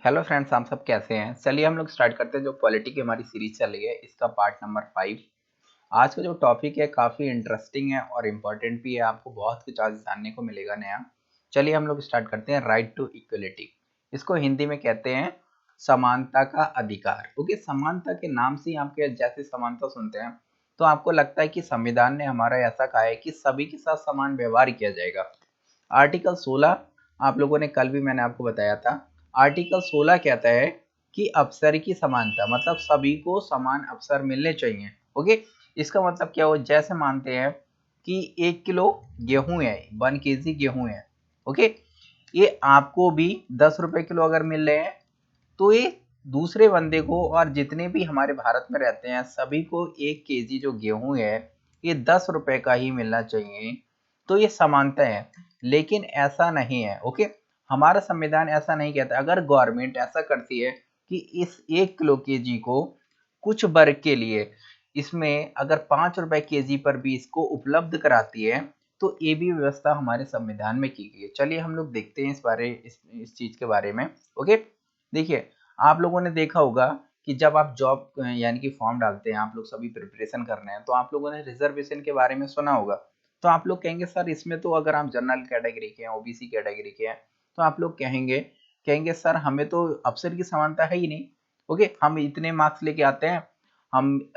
Hello friends, आप सब कैसे हैं। चलिए हम लोग स्टार्ट करते हैं। जो पॉलिटी की हमारी सीरीज चल रही है इसका पार्ट नंबर 5। आज का जो टॉपिक है काफ़ी इंटरेस्टिंग है और इम्पोर्टेंट भी है। आपको बहुत कुछ आज जानने को मिलेगा नया। चलिए हम लोग स्टार्ट करते हैं। राइट टू इक्वलिटी, इसको हिंदी में कहते हैं समानता का अधिकार। ओके, समानता के नाम से ही आपके जैसे समानता सुनते हैं तो आपको लगता है कि संविधान ने हमारा ऐसा कहा है कि सभी के साथ समान व्यवहार किया जाएगा। आर्टिकल 16 आप लोगों ने कल भी मैंने आपको बताया था। आर्टिकल 16 कहता है कि अवसर की समानता, मतलब सभी को समान अवसर मिलने चाहिए। ओके, इसका मतलब क्या हो, जैसे मानते हैं कि 1 किलो गेहूं है, 1 kg गेहूं है। ओके, ये आपको भी 10 रुपए किलो अगर मिल रहे हैं तो ये दूसरे बंदे को और जितने भी हमारे भारत में रहते हैं सभी को 1 kg जो गेहूं है ये 10 रुपए का ही मिलना चाहिए। तो ये समानता है, लेकिन ऐसा नहीं है। ओके, हमारा संविधान ऐसा नहीं कहता। अगर गवर्नमेंट ऐसा करती है कि इस 1 किलो केजी को कुछ वर्ग के लिए इसमें अगर 5 रुपए केजी पर भी इसको उपलब्ध कराती है तो ये भी व्यवस्था हमारे संविधान में की गई है। चलिए हम लोग देखते हैं इस चीज के बारे में। ओके, देखिए आप लोगों ने देखा होगा कि जब आप जॉब यानी कि फॉर्म डालते हैं, आप लोग सभी प्रिपरेशन कर रहे हैं तो आप लोगों ने रिजर्वेशन के बारे में सुना होगा। तो आप लोग कहेंगे सर इसमें तो अगर आप जनरल कैटेगरी के हैं, ओबीसी कैटेगरी के हैं, तो आप लोग कहेंगे कहेंगे सर हमें तो अफसर की समानता है ही नहीं। ओके, हम इतने मार्क्स लेके आते हैं।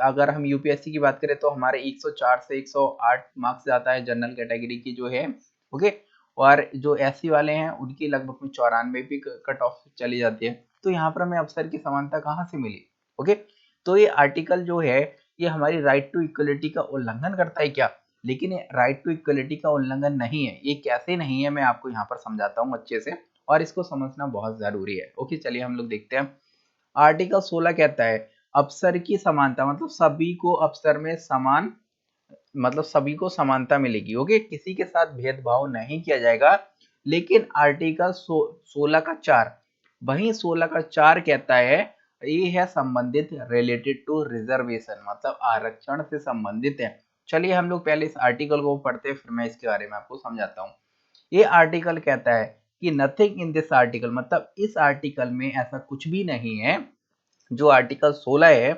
अगर हम यूपीएससी की बात करें तो हमारे 104 से 108 मार्क्स जाता है जनरल कैटेगरी की जो है। ओके, और जो एससी वाले हैं उनकी लगभग में 94 भी कट ऑफ चली जाती है। तो यहाँ पर हमें अफसर की समानता कहाँ से मिली। ओके, तो ये आर्टिकल जो है ये हमारी राइट टू इक्वलिटी का उल्लंघन करता है क्या? लेकिन ये राइट टू इक्वलिटी का उल्लंघन नहीं है। ये कैसे नहीं है मैं आपको यहाँ पर समझाता हूँ अच्छे से, और इसको समझना बहुत जरूरी है। ओके, चलिए हम लोग देखते हैं। आर्टिकल 16 कहता है अफसर की समानता, मतलब सभी को अफसर में समान, मतलब सभी को समानता मिलेगी। ओके, किसी के साथ भेदभाव नहीं किया जाएगा। लेकिन आर्टिकल 16 का 4, वही 16 का 4 कहता है ये है संबंधित रिलेटेड टू रिजर्वेशन, मतलब आरक्षण से संबंधित है। चलिए हम लोग पहले इस आर्टिकल को पढ़ते हैं, फिर मैं इसके बारे में आपको समझाता हूँ। ये आर्टिकल कहता है कि नथिंग इन दिस आर्टिकल, मतलब इस आर्टिकल में ऐसा कुछ भी नहीं है। जो आर्टिकल 16 है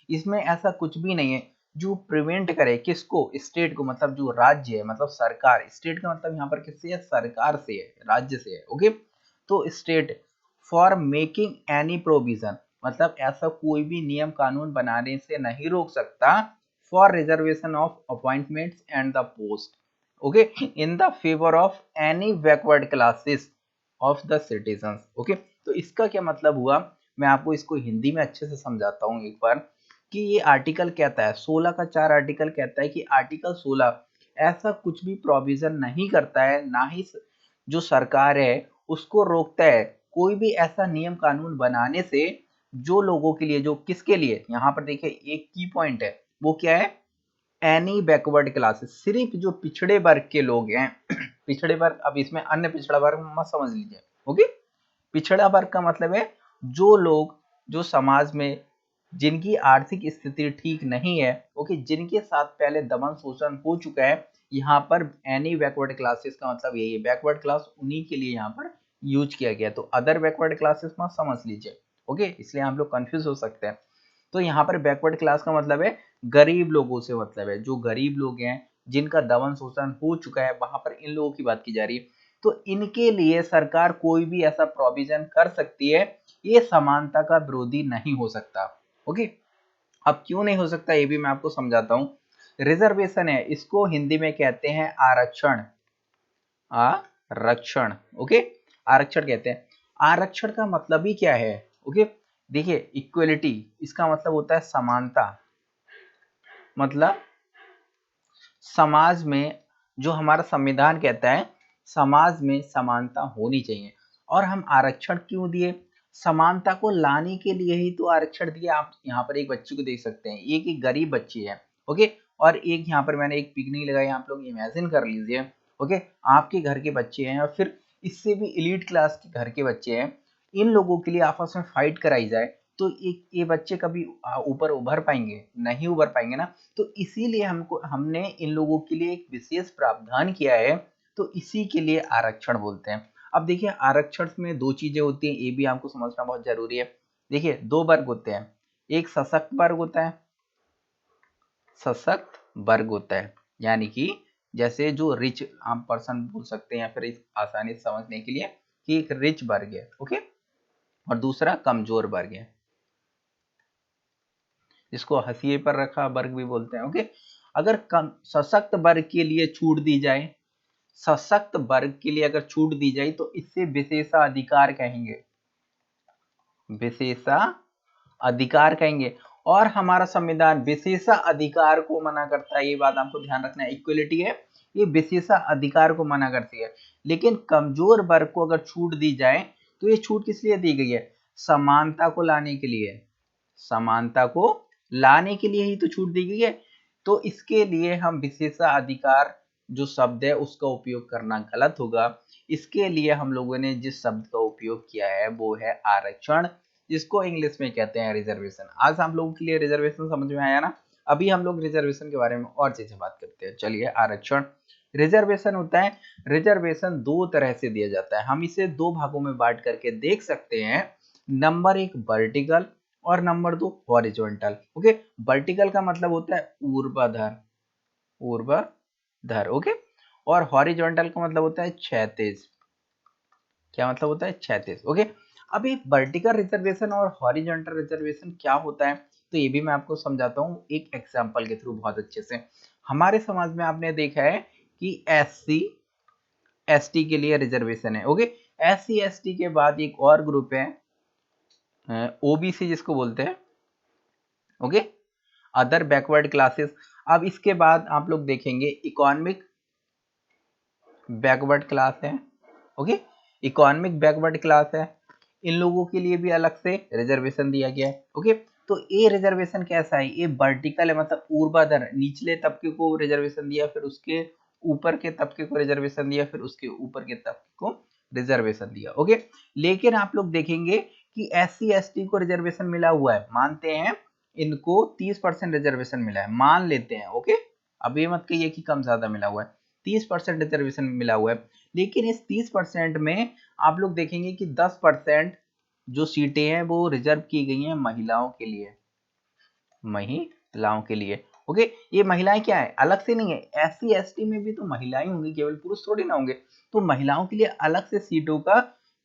इसमें ऐसा कुछ भी नहीं है जो प्रिवेंट करे किसको, स्टेट को, मतलब जो राज्य है, मतलब सरकार। स्टेट का मतलब यहाँ पर किससे है, सरकार से है, राज्य से है। ओके, तो state for making any provision, मतलब ऐसा कोई भी नियम कानून बनाने से नहीं रोक सकता for reservation of appointments and the post, okay, in the favour of any backward classes of the citizens. Okay, तो इसका क्या मतलब हुआ, मैं आपको इसको हिंदी में अच्छे से समझाता हूँ एक बार। कि ये आर्टिकल कहता है 16 का 4 आर्टिकल कहता है कि आर्टिकल 16 ऐसा कुछ भी प्रोविजन नहीं करता है, ना ही जो सरकार है उसको रोकता है कोई भी ऐसा नियम कानून बनाने से जो लोगों के लिए, जो किसके लिए, यहाँ पर देखिए एक की पॉइंट है, वो क्या है, एनी बैकवर्ड क्लासेस, सिर्फ जो पिछड़े वर्ग के लोग हैं पिछड़े वर्ग, अब इसमें अन्य पिछड़ा वर्ग मत समझ लीजिए। ओके, पिछड़ा वर्ग का मतलब है जो लोग, जो समाज में जिनकी आर्थिक स्थिति ठीक नहीं है, ओके, जिनके साथ पहले दमन शोषण हो चुका है, यहाँ पर एनी बैकवर्ड क्लासेस का मतलब यही है। बैकवर्ड क्लास उन्हीं के लिए यहाँ पर यूज किया गया, तो अदर बैकवर्ड क्लासेस मत समझ लीजिए। ओके, इसलिए हम लोग कंफ्यूज हो सकते हैं। तो यहाँ पर बैकवर्ड क्लास का मतलब है गरीब लोगों से, मतलब है जो गरीब लोग हैं जिनका दमन शोषण हो चुका है, वहां पर इन लोगों की बात की जा रही है। तो इनके लिए सरकार कोई भी ऐसा प्रोविजन कर सकती है, ये समानता का विरोधी नहीं हो सकता। ओके, अब क्यों नहीं हो सकता ये भी मैं आपको समझाता हूँ। रिजर्वेशन है, इसको हिंदी में कहते हैं आरक्षण। आरक्षण, ओके, आरक्षण कहते हैं। आरक्षण का मतलब ही क्या है, ओके, देखिए इक्वलिटी, इसका मतलब होता है समानता, मतलब समाज में, जो हमारा संविधान कहता है समाज में समानता होनी चाहिए। और हम आरक्षण क्यों दिए, समानता को लाने के लिए ही तो आरक्षण दिया। आप यहाँ पर एक बच्ची को देख सकते हैं, एक गरीब बच्ची है, ओके, और एक यहाँ पर मैंने एक पिकनिक लगाई, आप लोग इमेजिन कर लीजिए। ओके, आपके घर के बच्चे हैं और फिर इससे भी एलीट क्लास के घर के बच्चे हैं, इन लोगों के लिए आपस में फाइट कराई जाए तो ये बच्चे कभी ऊपर उभर पाएंगे, नहीं उभर पाएंगे ना। तो इसीलिए हमने इन लोगों के लिए एक विशेष प्रावधान किया है, तो इसी के लिए आरक्षण बोलते हैं। अब देखिए आरक्षण में दो चीजें होती हैं, ये भी आपको समझना बहुत जरूरी है। देखिए दो वर्ग होते हैं, एक सशक्त वर्ग होता है, सशक्त वर्ग होता है यानी कि जैसे जो रिच आम पर्सन बोल सकते हैं या फिर इस आसानी से समझने के लिए कि एक रिच वर्ग है, ओके, और दूसरा कमजोर वर्ग है, जिसको हंसिए पर रखा वर्ग भी बोलते हैं, ओके। अगर कम सशक्त वर्ग के लिए छूट दी जाए, सशक्त वर्ग के लिए अगर छूट दी जाए तो इससे विशेषाधिकार कहेंगे, विशेषाधिकार कहेंगे। और हमारा संविधान विशेषाधिकार को मना करता है, ये बात आपको ध्यान रखना है, इक्वलिटी है ये विशेषाधिकार को मना करती है। लेकिन कमजोर वर्ग को अगर छूट दी जाए तो ये छूट किस लिए दी गई है, समानता को लाने के लिए, समानता को लाने के लिए ही तो छूट दी गई है। तो इसके लिए हम विशेषाधिकार जो शब्द है उसका उपयोग करना गलत होगा। इसके लिए हम लोगों ने जिस शब्द का उपयोग किया है वो है आरक्षण, जिसको इंग्लिश में कहते हैं रिजर्वेशन। आज हम लोगों के लिए रिजर्वेशन समझ में आया ना। अभी हम लोग रिजर्वेशन के बारे में और चीजें बात करते हैं। चलिए, आरक्षण रिजर्वेशन होता है, रिजर्वेशन दो तरह से दिया जाता है, हम इसे दो भागों में बांट करके देख सकते हैं। नंबर एक वर्टिकल और नंबर दो हॉरिजॉन्टल, ओके। वर्टिकल का मतलब होता है ऊर्ध्वाधर, ऊर्ध्वाधर, ओके, और हॉरिजॉन्टल का मतलब होता है क्षैतिज, क्या मतलब होता है, क्षैतिज, ओके। अभी वर्टिकल रिजर्वेशन और हॉरिजॉन्टल रिजर्वेशन क्या होता है तो ये भी मैं आपको समझाता हूँ एक एग्जांपल के थ्रू बहुत अच्छे से। हमारे समाज में आपने देखा है कि एससी एसटी के लिए रिजर्वेशन है, ओके। एससी एसटी के बाद एक और ग्रुप है ओबीसी जिसको बोलते हैं, ओके, अदर बैकवर्ड क्लासेस। अब इसके बाद आप लोग देखेंगे इकोनॉमिक बैकवर्ड क्लास है, ओके, इकोनॉमिक बैकवर्ड क्लास है, इन लोगों के लिए भी अलग से रिजर्वेशन दिया गया है, ओके। तो ये रिजर्वेशन कैसा है, ये वर्टिकल है, मतलब ऊर्ध्वाधर, निचले तबके को रिजर्वेशन दिया, फिर उसके ऊपर के तबके को रिजर्वेशन दिया, फिर उसके ऊपर के तबके को रिजर्वेशन दिया, ओके। लेकिन आप लोग देखेंगे कि एससी एसटी को रिजर्वेशन मिला हुआ है, मानते हैं इनको 30% रिजर्वेशन मिला है, मान लेते हैं, ओके। अब ये मत कहिए कि कम ज्यादा मिला हुआ है, 30% रिजर्वेशन मिला हुआ है। लेकिन इस 30% में आप लोग देखेंगे कि 10% जो सीटें हैं वो रिजर्व की गई हैं महिलाओं के लिए, महिलाओं के लिए, ओके। ये महिलाएं क्या है, अलग से नहीं है, एससी एसटी में भी तो महिलाएं होंगी, केवल पुरुष थोड़ी ना होंगे। तो महिलाओं के लिए अलग से सीटों का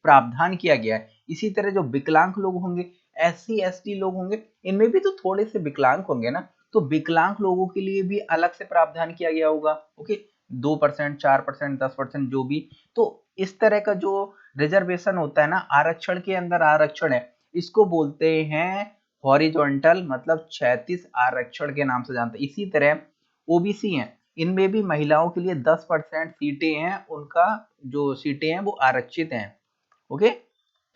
प्रावधान किया गया है। इसी तरह जो विकलांग लोग होंगे, एससी एसटी लोग होंगे, इनमें भी तो थोड़े से विकलांग होंगे ना, तो विकलांग लोगों के लिए भी अलग से प्रावधान किया गया होगा, ओके। 2%, 4%, 10% जो भी। तो इस तरह का जो रिजर्वेशन होता है ना, आरक्षण के अंदर आरक्षण है, इसको बोलते हैं हॉरिजॉन्टल, मतलब क्षैतिज आरक्षण के नाम से जानते हैं। इसी तरह ओबीसी हैं, इनमें भी महिलाओं के लिए 10% सीटें हैं, उनका जो सीटें हैं वो आरक्षित हैं, ओके।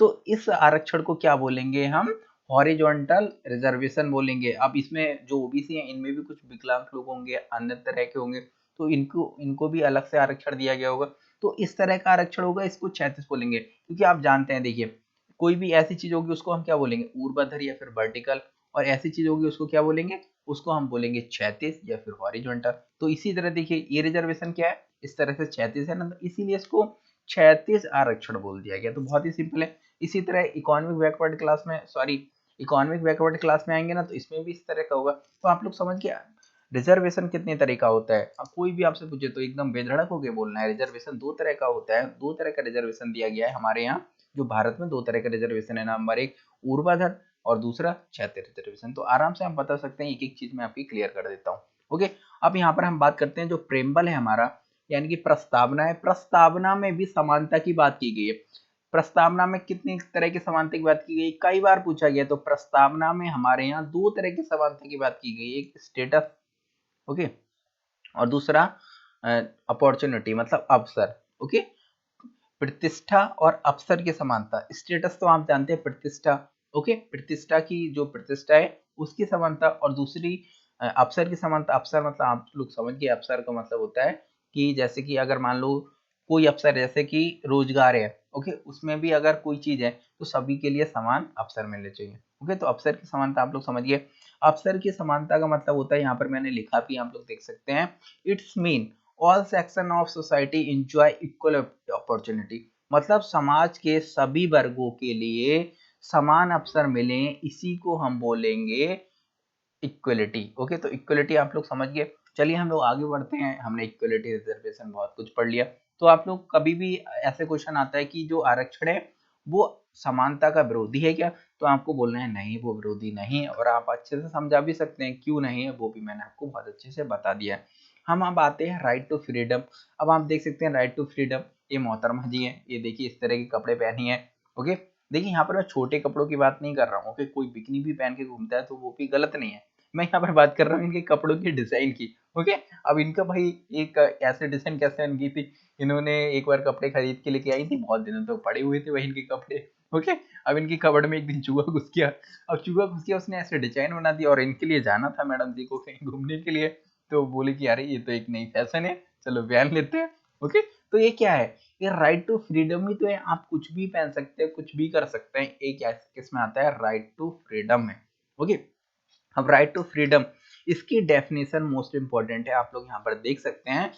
तो इस आरक्षण को क्या बोलेंगे हम, हॉरिजॉन्टल रिजर्वेशन बोलेंगे। अब इसमें जो ओबीसी हैं इनमें भी कुछ विकलांग लोग होंगे, अन्य तरह के होंगे, तो इनको इनको भी अलग से आरक्षण दिया गया होगा। तो इस तरह का आरक्षण होगा, इसको क्षैतिज बोलेंगे, क्योंकि आप जानते हैं, देखिए कोई भी ऐसी चीज होगी उसको हम क्या बोलेंगे, ऊर्ध्वाधर या फिर वर्टिकल, और ऐसी चीज होगी उसको क्या बोलेंगे, उसको हम बोलेंगे क्षैतिज या फिर हॉरिजॉन्टल। तो इसी तरह देखिए ये रिजर्वेशन क्या है, इस तरह से क्षैतिज है ना, तो इसीलिए इसको क्षैतिज आरक्षण बोल दिया गया। तो बहुत ही सिंपल है। इसी तरह इकोनॉमिक बैकवर्ड क्लास में, सॉरी, इकोनॉमिक बैकवर्ड क्लास में आएंगे ना, तो इसमें भी इस तरह का होगा। तो आप लोग समझ गया रिजर्वेशन कितने तरह का होता है। अब कोई भी आपसे पूछे तो एकदम बेधड़क होकर बोलना है, रिजर्वेशन दो तरह का होता है, दो तरह का रिजर्वेशन दिया गया है हमारे यहाँ, जो भारत में दो तरह का रिजर्वेशन है। नंबर एक ऊर्ध्वाधर और दूसरा क्षैतिज रिजर्वेशन। तो आराम से हम बता सकते हैं, एक एक चीज मैं आपकी क्लियर कर देता हूँ, ओके। अब यहाँ पर हम बात करते हैं जो प्रेम्बल है हमारा, यानी कि प्रस्तावना है, प्रस्तावना में भी समानता की बात की गई है। प्रस्तावना में कितनी तरह की समानता की बात की गई, कई बार पूछा गया। तो प्रस्तावना में हमारे यहाँ दो तरह की समानता की बात की गई, एक स्टेटस, ओके, और दूसरा अपॉर्चुनिटी, मतलब अवसर, ओके। प्रतिष्ठा और अवसर की समानता, स्टेटस तो आप जानते हैं, प्रतिष्ठा, ओके, प्रतिष्ठा की जो प्रतिष्ठा है उसकी समानता, और दूसरी अवसर की समानता। अवसर मतलब आप लोग समझ गए, अवसर का मतलब होता है कि जैसे कि अगर मान लो कोई अवसर, जैसे कि रोजगार है, ओके, उसमें भी अगर कोई चीज है तो सभी के लिए समान अवसर मिलने चाहिए, ओके। तो अवसर की समानता आप लोग समझिए। अवसर की समानता का मतलब होता है, यहाँ पर मैंने लिखा भी, आप लोग देख सकते हैं, it's mean all section of society enjoy equal opportunity. मतलब समाज के सभी वर्गों के लिए समान अवसर मिले, इसी को हम बोलेंगे इक्वलिटी। ओके, तो इक्वलिटी आप लोग समझ गए। चलिए हम लोग आगे बढ़ते हैं। हमने इक्वलिटी, रिजर्वेशन बहुत कुछ पढ़ लिया। तो आप लोग कभी भी ऐसे क्वेश्चन आता है कि जो आरक्षण है वो समानता का विरोधी है क्या, तो आपको बोलना है नहीं, वो विरोधी नहीं है। और आप अच्छे से समझा भी सकते हैं क्यों नहीं है, वो भी मैंने आपको बहुत अच्छे से बता दिया है। हम अब आते हैं राइट टू फ्रीडम। अब आप देख सकते हैं राइट टू फ्रीडम, ये मोहतरमा जी है, ये देखिए इस तरह के कपड़े पहनी है। ओके, देखिए यहाँ पर मैं छोटे कपड़ों की बात नहीं कर रहा हूँ। ओके, कोई बिकनी भी पहन के घूमता है तो वो भी गलत नहीं है। मैं यहाँ पर बात कर रहा हूँ इनके कपड़ों की डिजाइन की। ओके, अब इनका भाई एक ऐसे डिजाइन कैसे बन गई थी, इन्होंने एक बार कपड़े खरीद के लेके आई थी, बहुत दिनों तक पड़े हुए थे वही इनके कपड़े। ओके, अब इनकी कपड़ में एक दिन चूहा घुस गया। अब चूहा घुस गया, उसने ऐसे डिजाइन बना दिया, और इनके लिए जाना था मैडम जी को कहीं घूमने के लिए, तो बोले कि अरे ये तो एक नई फैशन है, चलो पहन लेते हैं। ओके, तो ये क्या है, ये राइट टू फ्रीडम ही तो है। आप कुछ भी पहन सकते हैं, कुछ भी कर सकते हैं, एक किसमें आता है, राइट टू फ्रीडम में। ओके, अब राइट टू फ्रीडम, इसकी डेफिनेशन मोस्ट इंपॉर्टेंट है, आप लोग यहाँ पर देख सकते हैं।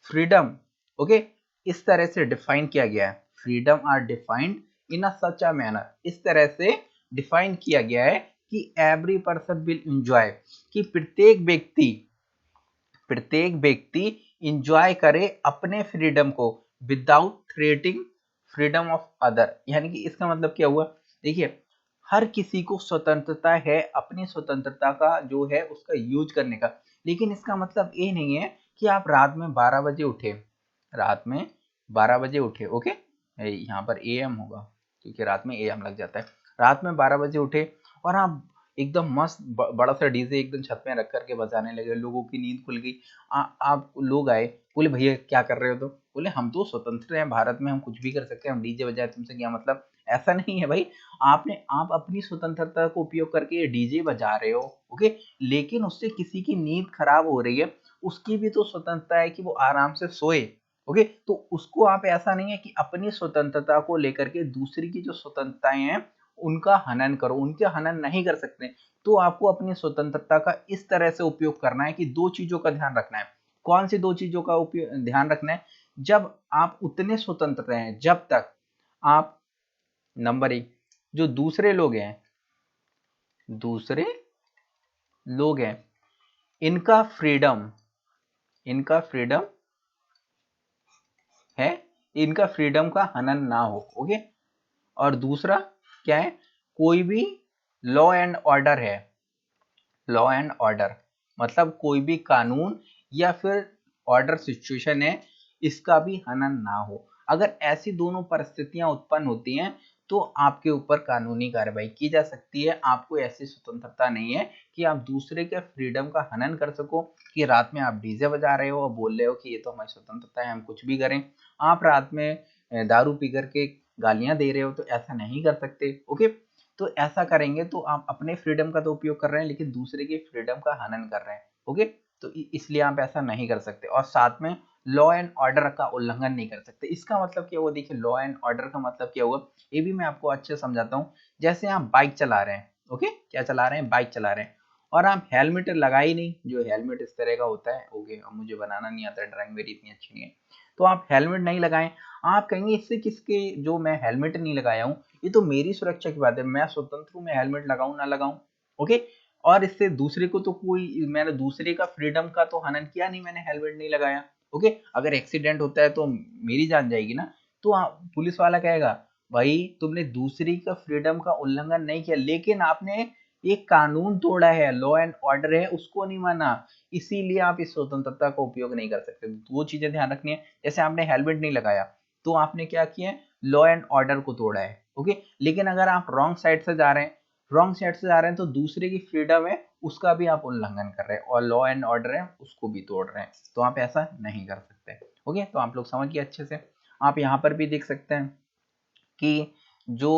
फ्रीडम, ओके, इस तरह से डिफाइन किया गया है। Freedom are defined in a such a manner, इस तरह से डिफाइन किया गया है कि एवरी पर्सन विल एंजॉय, कि प्रत्येक व्यक्ति इंजॉय करे अपने फ्रीडम को without threatening freedom of other. यानी कि इसका मतलब क्या हुआ, देखिए हर किसी को स्वतंत्रता है अपनी स्वतंत्रता का जो है उसका यूज करने का, लेकिन इसका मतलब ये नहीं है कि आप रात में 12 बजे उठे, रात में 12 बजे उठे। ओके, यहाँ पर एएम होगा क्योंकि रात में एएम लग जाता है। रात में 12 बजे उठे और आप एकदम मस्त बड़ा सा डीजे एकदम छत में रख करके बजाने लगे, लोगों की नींद खुल गई। आप लोग आए, बोले भैया क्या कर रहे हो, तो बोले हम तो स्वतंत्र हैं, भारत में हम कुछ भी कर सकते हैं, हम डीजे बजाए तुमसे क्या मतलब। ऐसा नहीं है भाई, आप अपनी स्वतंत्रता को उपयोग करके ये डीजे बजा रहे हो। ओके, लेकिन उससे किसी की नींद खराब हो रही है, उसकी भी तो स्वतंत्रता है कि वो आराम से सोए। ओके, तो उसको आप ऐसा नहीं है कि अपनी स्वतंत्रता को लेकर के दूसरी की जो स्वतंत्रताएं हैं उनका हनन करो, उनके हनन नहीं कर सकते। तो आपको अपनी स्वतंत्रता का इस तरह से उपयोग करना है कि दो चीजों का ध्यान रखना है। कौन सी दो चीजों का ध्यान रखना है, जब आप उतने स्वतंत्र हैं जब तक आप, नंबर एक, जो दूसरे लोग हैं इनका फ्रीडम है, इनका फ्रीडम का हनन ना हो। ओके, और दूसरा क्या है, कोई भी लॉ एंड ऑर्डर है, लॉ एंड ऑर्डर मतलब कोई भी कानून या फिर ऑर्डर सिचुएशन है, इसका भी हनन ना हो। अगर ऐसी दोनों परिस्थितियां उत्पन्न होती हैं तो आपके ऊपर कानूनी कार्रवाई की जा सकती है। आपको ऐसी स्वतंत्रता नहीं है कि आप दूसरे के फ्रीडम का हनन कर सको, कि रात में आप डीजे बजा रहे हो और बोल रहे हो कि ये तो हमारी स्वतंत्रता है, हम कुछ भी करें। आप रात में दारू पी करके गालियां दे रहे हो, तो ऐसा नहीं कर सकते। ओके, तो ऐसा करेंगे तो आप अपने फ्रीडम का तो उपयोग कर रहे हैं लेकिन दूसरे के फ्रीडम का हनन कर रहे हैं। ओके, तो इसलिए आप ऐसा नहीं कर सकते, और साथ में लॉ एंड ऑर्डर का उल्लंघन नहीं कर सकते। इसका मतलब क्या हुआ, देखिए लॉ एंड ऑर्डर का मतलब क्या हुआ, ये भी मैं आपको अच्छे से समझाता हूँ। जैसे आप बाइक चला रहे हैं, ओके, क्या चला रहे हैं, बाइक चला रहे हैं, और आप हेलमेट लगाए ही नहीं, जो हेलमेट इस तरह का होता है। ओके, अब मुझे बनाना नहीं आता, ड्राइंग मेरी इतनी अच्छी नहीं है, तो आप हेलमेट नहीं लगाएं। आप कहेंगे इससे किसके, जो मैं हेलमेट नहीं लगाया हूँ ये तो मेरी सुरक्षा की बात है, मैं स्वतंत्र हूँ, मैं हेलमेट लगाऊं ना लगाऊं। ओके, और इससे दूसरे को तो कोई, मैंने दूसरे का फ्रीडम का तो हनन किया नहीं, मैंने हेलमेट नहीं लगाया। ओके, अगर एक्सीडेंट होता है तो मेरी जान जाएगी ना, तो पुलिस वाला कहेगा भाई तुमने दूसरी का फ्रीडम का उल्लंघन नहीं किया, लेकिन आपने एक कानून तोड़ा है, लॉ एंड ऑर्डर है, उसको नहीं माना, इसीलिए आप इस स्वतंत्रता का उपयोग नहीं कर सकते। तो वो चीजें ध्यान रखनी है। जैसे आपने हेलमेट नहीं लगाया तो आपने क्या किया, लॉ एंड ऑर्डर को तोड़ा है। ओके, लेकिन अगर आप रॉन्ग साइड से जा रहे हैं, तो दूसरे की फ्रीडम है उसका भी आप उल्लंघन कर रहे हैं, और लॉ एंड ऑर्डर है उसको भी तोड़ रहे हैं, तो आप ऐसा नहीं कर सकते। ओके, तो आप लोग समझिए अच्छे से। आप यहाँ पर भी देख सकते हैं कि जो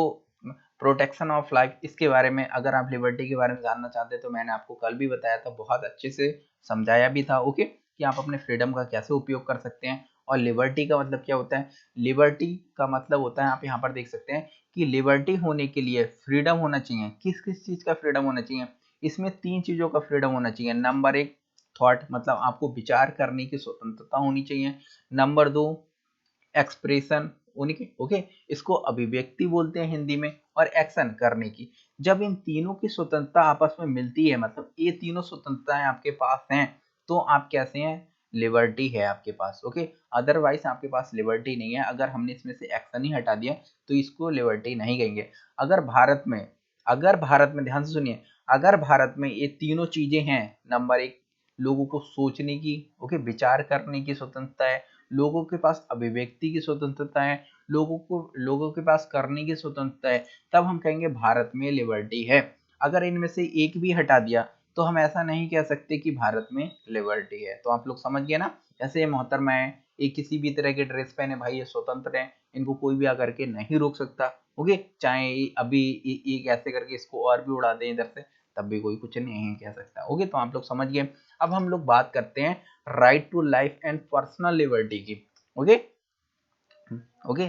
प्रोटेक्शन ऑफ लाइफ, इसके बारे में अगर आप लिबर्टी के बारे में जानना चाहते हैं तो मैंने आपको कल भी बताया था, बहुत अच्छे से समझाया भी था। ओके, कि आप अपने फ्रीडम का कैसे उपयोग कर सकते हैं, और लिबर्टी का मतलब क्या होता है। लिबर्टी का मतलब होता है, आप यहाँ पर देख सकते हैं कि लिबर्टी होने के लिए फ्रीडम होना चाहिए। किस किस चीज का फ्रीडम होना चाहिए, इसमें तीन चीजों का फ्रीडम होना चाहिए। नंबर एक, थॉट, मतलब आपको विचार करने की स्वतंत्रता होनी चाहिए। नंबर दो, एक्सप्रेशन, उनकी, ओके। इसको अभिव्यक्ति बोलते हैं हिंदी में, और एक्शन करने की। जब इन तीनों की स्वतंत्रता आपस में मिलती है, मतलब ये तीनों स्वतंत्रताएं आपके पास हैं, तो आप कैसे हैं, लिबर्टी है आपके पास, ओके। अदरवाइज आपके पास लिबर्टी नहीं है। अगर हमने इसमें से एक्शन ही हटा दिया तो इसको लिबर्टी नहीं कहेंगे। अगर भारत में ध्यान से सुनिए, अगर भारत में ये तीनों चीजें हैं, नंबर एक, लोगों को सोचने की, ओके, विचार करने की स्वतंत्रता है, लोगों के पास अभिव्यक्ति की स्वतंत्रता है, लोगों के पास करने की स्वतंत्रता है, तब हम कहेंगे भारत में लिबर्टी है। अगर इनमें से एक भी हटा दिया तो हम ऐसा नहीं कह सकते कि भारत में लिबर्टी है। तो आप लोग समझ गए ना। जैसे ये मोहतरमा है, ये किसी भी तरह के ड्रेस पहने, भाई ये स्वतंत्र है, इनको कोई भी आकर के नहीं रोक सकता, ओके। चाहे अभी एक ऐसे करके इसको और भी उड़ा दें इधर से, तब भी कोई कुछ नहीं कह सकता, ओके। तो आप लोग समझ गए। अब हम लोग बात करते हैं right to life and personal liberty की, okay. Okay,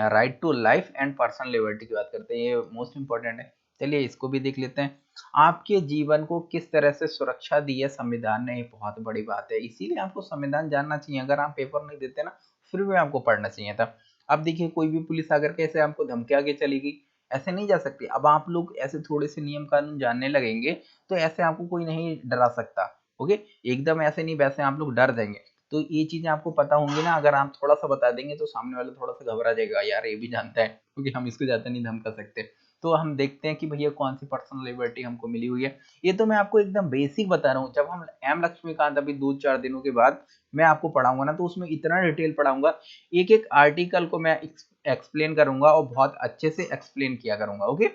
right to life and personal liberty की बात करते हैं, ये मोस्ट इंपॉर्टेंट है। चलिए इसको भी देख लेते हैं। आपके जीवन को किस तरह से सुरक्षा दी है संविधान ने, ये बहुत बड़ी बात है, इसीलिए आपको संविधान जानना चाहिए। अगर आप पेपर नहीं देते ना, फिर भी आपको पढ़ना चाहिए था। अब देखिए, कोई भी पुलिस आकर के ऐसे आपको धमकिया के चलेगी, ऐसे नहीं जा सकती। अब आप लोग ऐसे थोड़े से नियम कानून जानने लगेंगे, तो ऐसे आपको कोई नहीं डरा सकता, ओके। एकदम ऐसे नहीं, वैसे आप लोग डर जाएंगे। तो ये चीजें आपको पता होंगी ना। अगर आप थोड़ा सा बता देंगे तो सामने वाला थोड़ा सा घबरा जाएगा, यार ये भी जानता है, क्योंकि हम इसको ज्यादा नहीं धमका सकते। तो हम देखते हैं कि भैया कौन सी पर्सनल लिबर्टी हमको मिली हुई है। ये तो मैं आपको एकदम बेसिक बता रहा हूँ। जब हम एम लक्ष्मीकांत अभी 2-4 दिनों के बाद मैं आपको पढ़ाऊंगा ना, तो उसमें इतना डिटेल पढ़ाऊंगा, एक एक आर्टिकल को मैं एक्सप्लेन करूंगा और बहुत अच्छे से एक्सप्लेन किया करूंगा, ओके।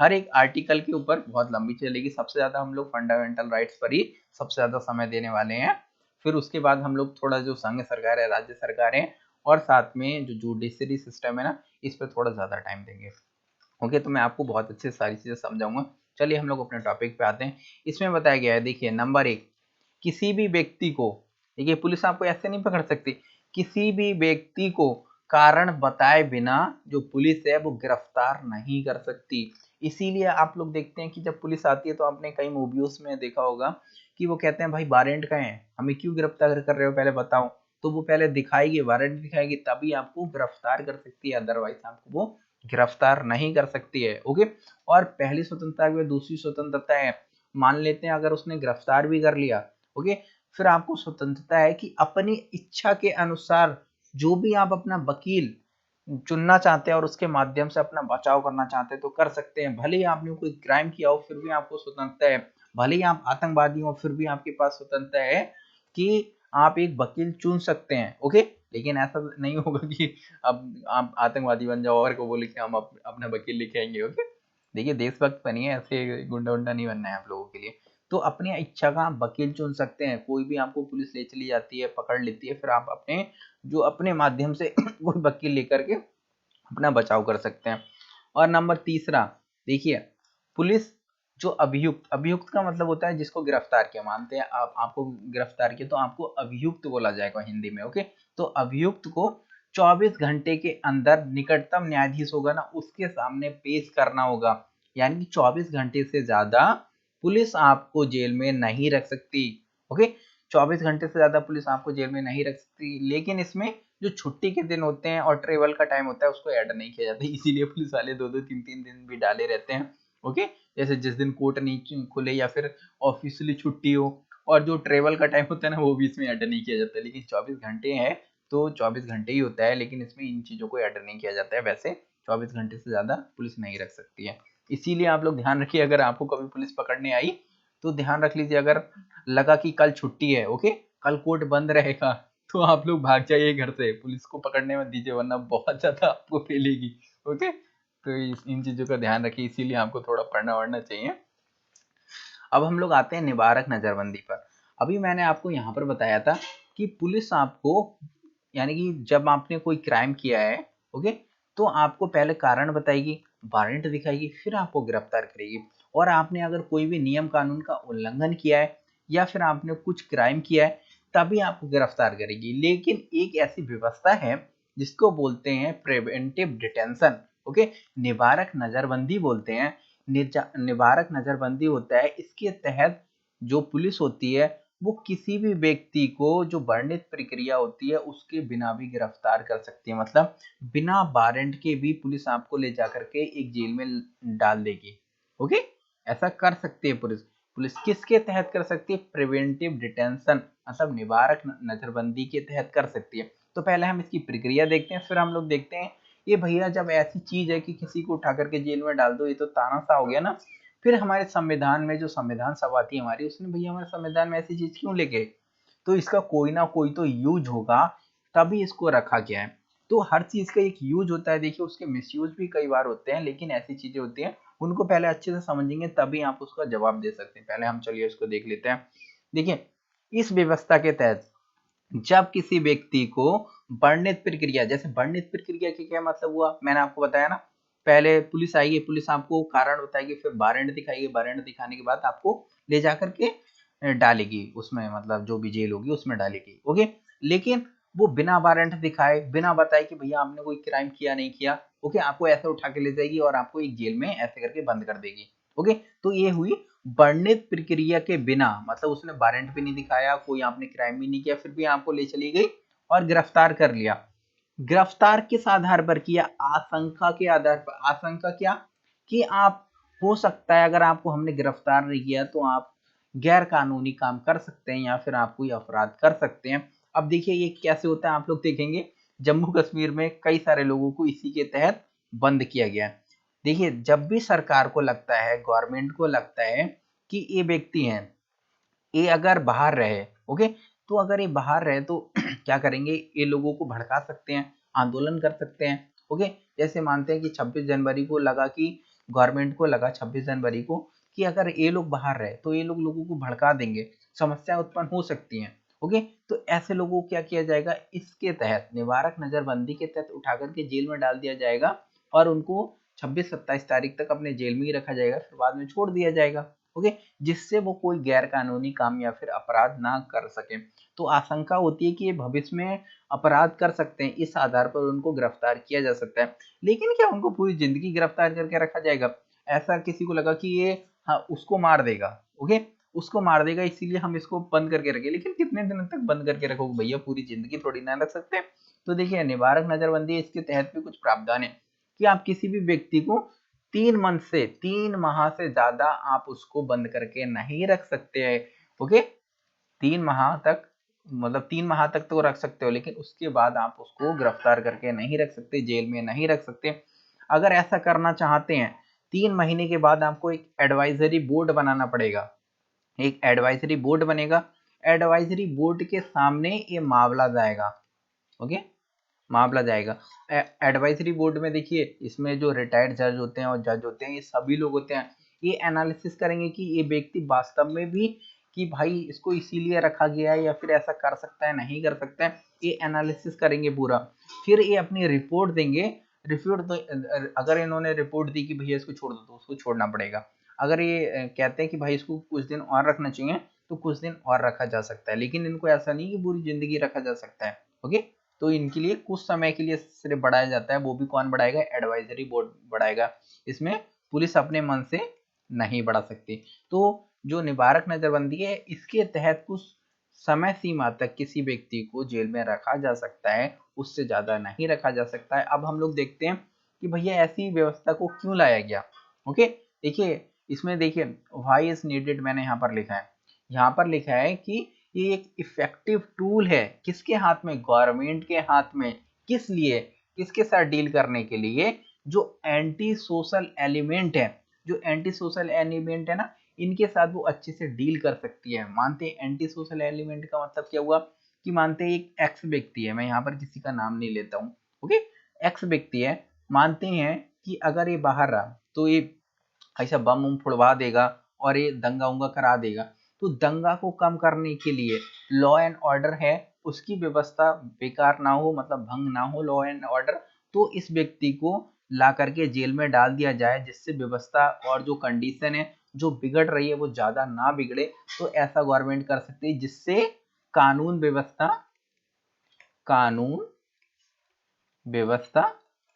हर एक आर्टिकल के ऊपर बहुत लंबी चलेगी। सबसे ज्यादा हम लोग फंडामेंटल राइट्स पर ही सबसे ज्यादा समय देने वाले हैं। फिर उसके बाद हम लोग थोड़ा जो संघ सरकार है, राज्य सरकार है, और साथ में जो जुडिशरी सिस्टम है ना, इस पर थोड़ा ज्यादा टाइम देंगे, ओके। तो मैं आपको बहुत अच्छे से सारी चीजें समझाऊंगा। चलिए हम लोग अपने टॉपिक पे आते हैं। इसमें बताया गया है, देखिए नंबर एक, किसी भी व्यक्ति को, देखिए पुलिस आपको ऐसे नहीं पकड़ सकती, किसी भी व्यक्ति को कारण बताए बिना जो पुलिस है वो गिरफ्तार नहीं कर सकती। इसीलिए आप लोग देखते हैं कि जब पुलिस आती है, तो आपने कई मूवीज में देखा होगा कि वो कहते हैं भाई वारंट कहाँ है, हमें क्यों गिरफ्तार कर रहे हो, पहले बताओ। तो वो पहले दिखाएगी, वारंट दिखाएगी, तभी आपको गिरफ्तार कर सकती है, अदरवाइज आपको वो गिरफ्तार नहीं कर सकती है, ओके। और पहली स्वतंत्रता के बाद दूसरी स्वतंत्रता है, मान लेते हैं अगर उसने गिरफ्तार भी कर लिया, ओके, फिर आपको स्वतंत्रता है कि अपनी इच्छा के अनुसार जो भी आप अपना वकील चुनना चाहते हैं और उसके माध्यम से अपना बचाव करना चाहते हैं तो कर सकते हैं। भले ही आपने कोई क्राइम किया हो, फिर भी आपको स्वतंत्रता है। भले ही आप आतंकवादी हो, फिर भी आपके पास स्वतंत्रता है कि आप एक वकील चुन सकते हैं, ओके। लेकिन ऐसा नहीं होगा कि अब आप आतंकवादी बन जाओ और को बोले कि हम अपना वकील लेके आएंगे, ओके। देखिए देशभक्त बनिए, ऐसे गुंडा उंडा नहीं बनना है आप लोगों के लिए। तो अपनी इच्छा का आप वकील चुन सकते हैं। कोई भी आपको पुलिस ले चली जाती है, पकड़ लेती है, फिर आप अपने जो अपने माध्यम से कोई वकील लेकर के अपना बचाव कर सकते हैं। और नंबर तीसरा, देखिए पुलिस जो अभियुक्त, अभियुक्त का मतलब होता है जिसको गिरफ्तार किया, मानते हैं आप आपको गिरफ्तार किया तो आपको अभियुक्त बोला जाएगा हिंदी में, ओके। तो अभियुक्त को 24 घंटे के अंदर निकटतम न्यायाधीश होगा ना, उसके सामने पेश करना होगा। यानी कि 24 घंटे से ज्यादा पुलिस आपको जेल में नहीं रख सकती, ओके। 24 घंटे से ज्यादा पुलिस आपको जेल में नहीं रख सकती। लेकिन इसमें जो छुट्टी के दिन होते हैं और ट्रेवल का टाइम होता है, उसको ऐड नहीं किया जाता, इसीलिए पुलिस वाले 2-2 3-3 दिन भी डाले रहते हैं, ओके। जैसे जिस दिन कोर्ट नहीं खुले या फिर ऑफिशियली छुट्टी हो, और जो ट्रेवल का टाइम होता है ना, वो भी इसमें ऐड नहीं किया जाता। लेकिन 24 घंटे है तो 24 घंटे ही होता है, लेकिन इसमें इन चीजों को ऐड नहीं किया जाता है। वैसे 24 घंटे से ज्यादा पुलिस नहीं रख सकती है। इसीलिए आप लोग ध्यान रखिए, अगर आपको कभी पुलिस पकड़ने आई तो ध्यान रख लीजिए, अगर लगा कि कल छुट्टी है, ओके, कल कोर्ट बंद रहेगा, तो आप लोग भाग जाइए घर से, पुलिस को पकड़ने मत दीजिए, वरना बहुत ज्यादा आपको फैलेगी, ओके। तो इन चीजों का ध्यान रखिए, इसीलिए आपको थोड़ा पढ़ना वढ़ना चाहिए। अब हम लोग आते हैं निवारक नजरबंदी पर। अभी मैंने आपको यहाँ पर बताया था कि पुलिस आपको, यानी कि जब आपने कोई क्राइम किया है, ओके, तो आपको पहले कारण बताएगी, वारंट दिखाएगी, फिर आपको गिरफ्तार करेगी। और आपने अगर कोई भी नियम कानून का उल्लंघन किया है या फिर आपने कुछ क्राइम किया है, तभी आपको गिरफ्तार करेगी। लेकिन एक ऐसी व्यवस्था है जिसको बोलते हैं प्रिवेंटिव डिटेंशन, ओके, निवारक नजरबंदी बोलते हैं। निवारक नजरबंदी होता है, इसके तहत जो पुलिस होती है वो किसी भी व्यक्ति को जो वर्णित प्रक्रिया होती है उसके बिना भी गिरफ्तार कर सकती है। मतलब बिना वारंट के भी पुलिस आपको ले जा करके एक जेल में डाल देगी। ओके, ऐसा कर सकती है पुलिस। पुलिस किसके तहत कर सकती है? प्रिवेंटिव डिटेंशन, मतलब निवारक नजरबंदी के तहत कर सकती है। तो पहले हम इसकी प्रक्रिया देखते हैं, फिर हम लोग देखते हैं ये भैया जब ऐसी चीज है कि किसी को उठा करके जेल में डाल दो, ये तो तानाशाह हो गया ना। फिर हमारे संविधान में जो संविधान सभा थी हमारी, उसने भैया हमारे संविधान में ऐसी चीज क्यों लेके? तो इसका कोई ना कोई तो यूज होगा, तभी इसको रखा गया है। तो हर चीज का एक यूज होता है। देखिए उसके मिसयूज भी कई बार होते हैं, लेकिन ऐसी चीजें होती हैं उनको पहले अच्छे से समझेंगे तभी आप उसका जवाब दे सकते हैं। पहले हम चलिए उसको देख लेते हैं। देखिए इस व्यवस्था के तहत जब किसी व्यक्ति को वर्णित प्रक्रिया, जैसे वर्णित प्रक्रिया की क्या मतलब हुआ, मैंने आपको बताया ना, पहले पुलिस आएगी, पुलिस आपको कारण बताएगी, फिर वारंट दिखाएगी, वारंट दिखाने के बाद आपको ले जाकर के डालेगी उसमें, मतलब जो भी जेल होगी उसमें डालेगी। ओके, लेकिन वो बिना वारंट दिखाए, बिना बताए कि भैया आपने कोई क्राइम किया नहीं किया, ओके, आपको ऐसे उठा के ले जाएगी और आपको एक जेल में ऐसे करके बंद कर देगी। ओके, तो ये हुई वर्णित प्रक्रिया के बिना, मतलब उसने वारंट भी नहीं दिखाया, कोई आपने क्राइम भी नहीं किया, फिर भी आपको ले चली गई और गिरफ्तार कर लिया। गिरफ्तार किस आधार पर किया? आशंका के आधार पर। आशंका क्या? कि आप, हो सकता है अगर आपको हमने गिरफ्तार नहीं किया तो आप गैर कानूनी काम कर सकते हैं या फिर आप कोई अपराध कर सकते हैं। अब देखिए ये कैसे होता है, आप लोग देखेंगे जम्मू कश्मीर में कई सारे लोगों को इसी के तहत बंद किया गया है। देखिए जब भी सरकार को लगता है, गवर्नमेंट को लगता है कि ये व्यक्ति हैं, ये अगर बाहर रहे, ओके, तो अगर ये बाहर रहे तो क्या करेंगे, ये लोगों को भड़का सकते हैं, आंदोलन कर सकते हैं। ओके, जैसे मानते हैं कि 26 जनवरी को लगा कि गवर्नमेंट को लगा 26 जनवरी को कि अगर ये लोग बाहर रहे तो ये लोग लोगों को भड़का देंगे, समस्या उत्पन्न हो सकती हैं। ओके, तो ऐसे लोगों को क्या किया जाएगा, इसके तहत निवारक नजरबंदी के तहत उठा करके जेल में डाल दिया जाएगा और उनको 26-27 तारीख तक अपने जेल में ही रखा जाएगा, फिर बाद में छोड़ दिया जाएगा। ओके, जिससे वो कोई गैर कानूनी काम या फिर अपराध ना कर सके। तो आशंका होती है कि ये भविष्य में अपराध कर सकते हैं, इस आधार पर उनको गिरफ्तार किया जा सकता है। लेकिन क्या उनको पूरी जिंदगी गिरफ्तार करके रखा जाएगा? ऐसा किसी को लगा कि ये, हाँ, उसको मार देगा, ओके, उसको मार देगा इसीलिए हम इसको बंद करके रखें, लेकिन कितने दिन तक बंद करके रखोगे भैया, पूरी जिंदगी थोड़ी ना रख सकते। तो देखिए निवारक नजरबंदी, इसके तहत भी कुछ प्रावधान है कि आप किसी भी व्यक्ति को 3 माह से ज्यादा आप उसको बंद करके नहीं रख सकते हैं। ओके, 3 माह तक, मतलब 3 माह तक तो रख सकते हो, लेकिन उसके बाद आप उसको गिरफ्तार करके नहीं रख सकते, जेल में नहीं रख सकते। अगर ऐसा करना चाहते हैं, 3 महीने के बाद आपको एक एडवाइजरी बोर्ड बनाना पड़ेगा। एक एडवाइजरी बोर्ड बनेगा, एडवाइजरी बोर्ड के सामने ये मामला जाएगा। ओके, मामला जाएगा एडवाइजरी बोर्ड में। देखिए इसमें जो रिटायर्ड जज होते हैं और जज होते हैं, ये सभी लोग होते हैं, ये एनालिसिस करेंगे कि ये व्यक्ति वास्तव में भी, कि भाई इसको इसीलिए रखा गया है या फिर ऐसा कर सकता है, नहीं कर सकता है, ये एनालिसिस करेंगे पूरा। फिर ये अपनी रिपोर्ट देंगे। रिपोर्ट तो, अगर इन्होंने रिपोर्ट दी कि भैया इसको छोड़ दो तो उसको छोड़ना पड़ेगा। अगर ये कहते हैं कि भाई इसको कुछ दिन और रखना चाहिए तो कुछ दिन और रखा जा सकता है, लेकिन इनको ऐसा नहीं कि पूरी जिंदगी रखा जा सकता है। ओके, तो इनके लिए कुछ समय के लिए सिर्फ बढ़ाया जाता है, वो भी कौन बढ़ाएगा? एडवाइजरी बोर्ड बढ़ाएगा। इसमें पुलिस अपने मन से नहीं बढ़ा सकती। तो जो निवारक नजरबंदी है, इसके तहत कुछ समय सीमा तक किसी व्यक्ति को जेल में रखा जा सकता है, उससे ज्यादा नहीं रखा जा सकता है। अब हम लोग देखते हैं कि भैया ऐसी व्यवस्था को क्यों लाया गया। ओके, देखिए इसमें देखिए व्हाई इज नीडेड, मैंने यहाँ पर लिखा है, यहाँ पर लिखा है कि ये एक इफेक्टिव टूल है, किसके हाथ में? गवर्नमेंट के हाथ में। किस लिए? किसके साथ डील करने के लिए? जो एंटी सोशल एलिमेंट है, जो एंटी सोशल एलिमेंट है ना, इनके साथ वो अच्छे से डील कर सकती है। मानते हैं एंटी सोशल एलिमेंट का मतलब क्या हुआ, कि मानते हैं एक एक्स व्यक्ति है, मैं यहाँ पर किसी का नाम नहीं लेता हूँ, ओके, एक्स व्यक्ति है, मानते हैं कि अगर ये बाहर रहा तो ये ऐसा बम उम फुड़वा देगा और ये दंगा उंगा करा देगा। तो दंगा को कम करने के लिए लॉ एंड ऑर्डर है, उसकी व्यवस्था बेकार ना हो, मतलब भंग ना हो लॉ एंड ऑर्डर, तो इस व्यक्ति को ला करके जेल में डाल दिया जाए, जिससे व्यवस्था और जो कंडीशन है जो बिगड़ रही है वो ज्यादा ना बिगड़े। तो ऐसा गवर्नमेंट कर सकती है जिससे कानून व्यवस्था, कानून व्यवस्था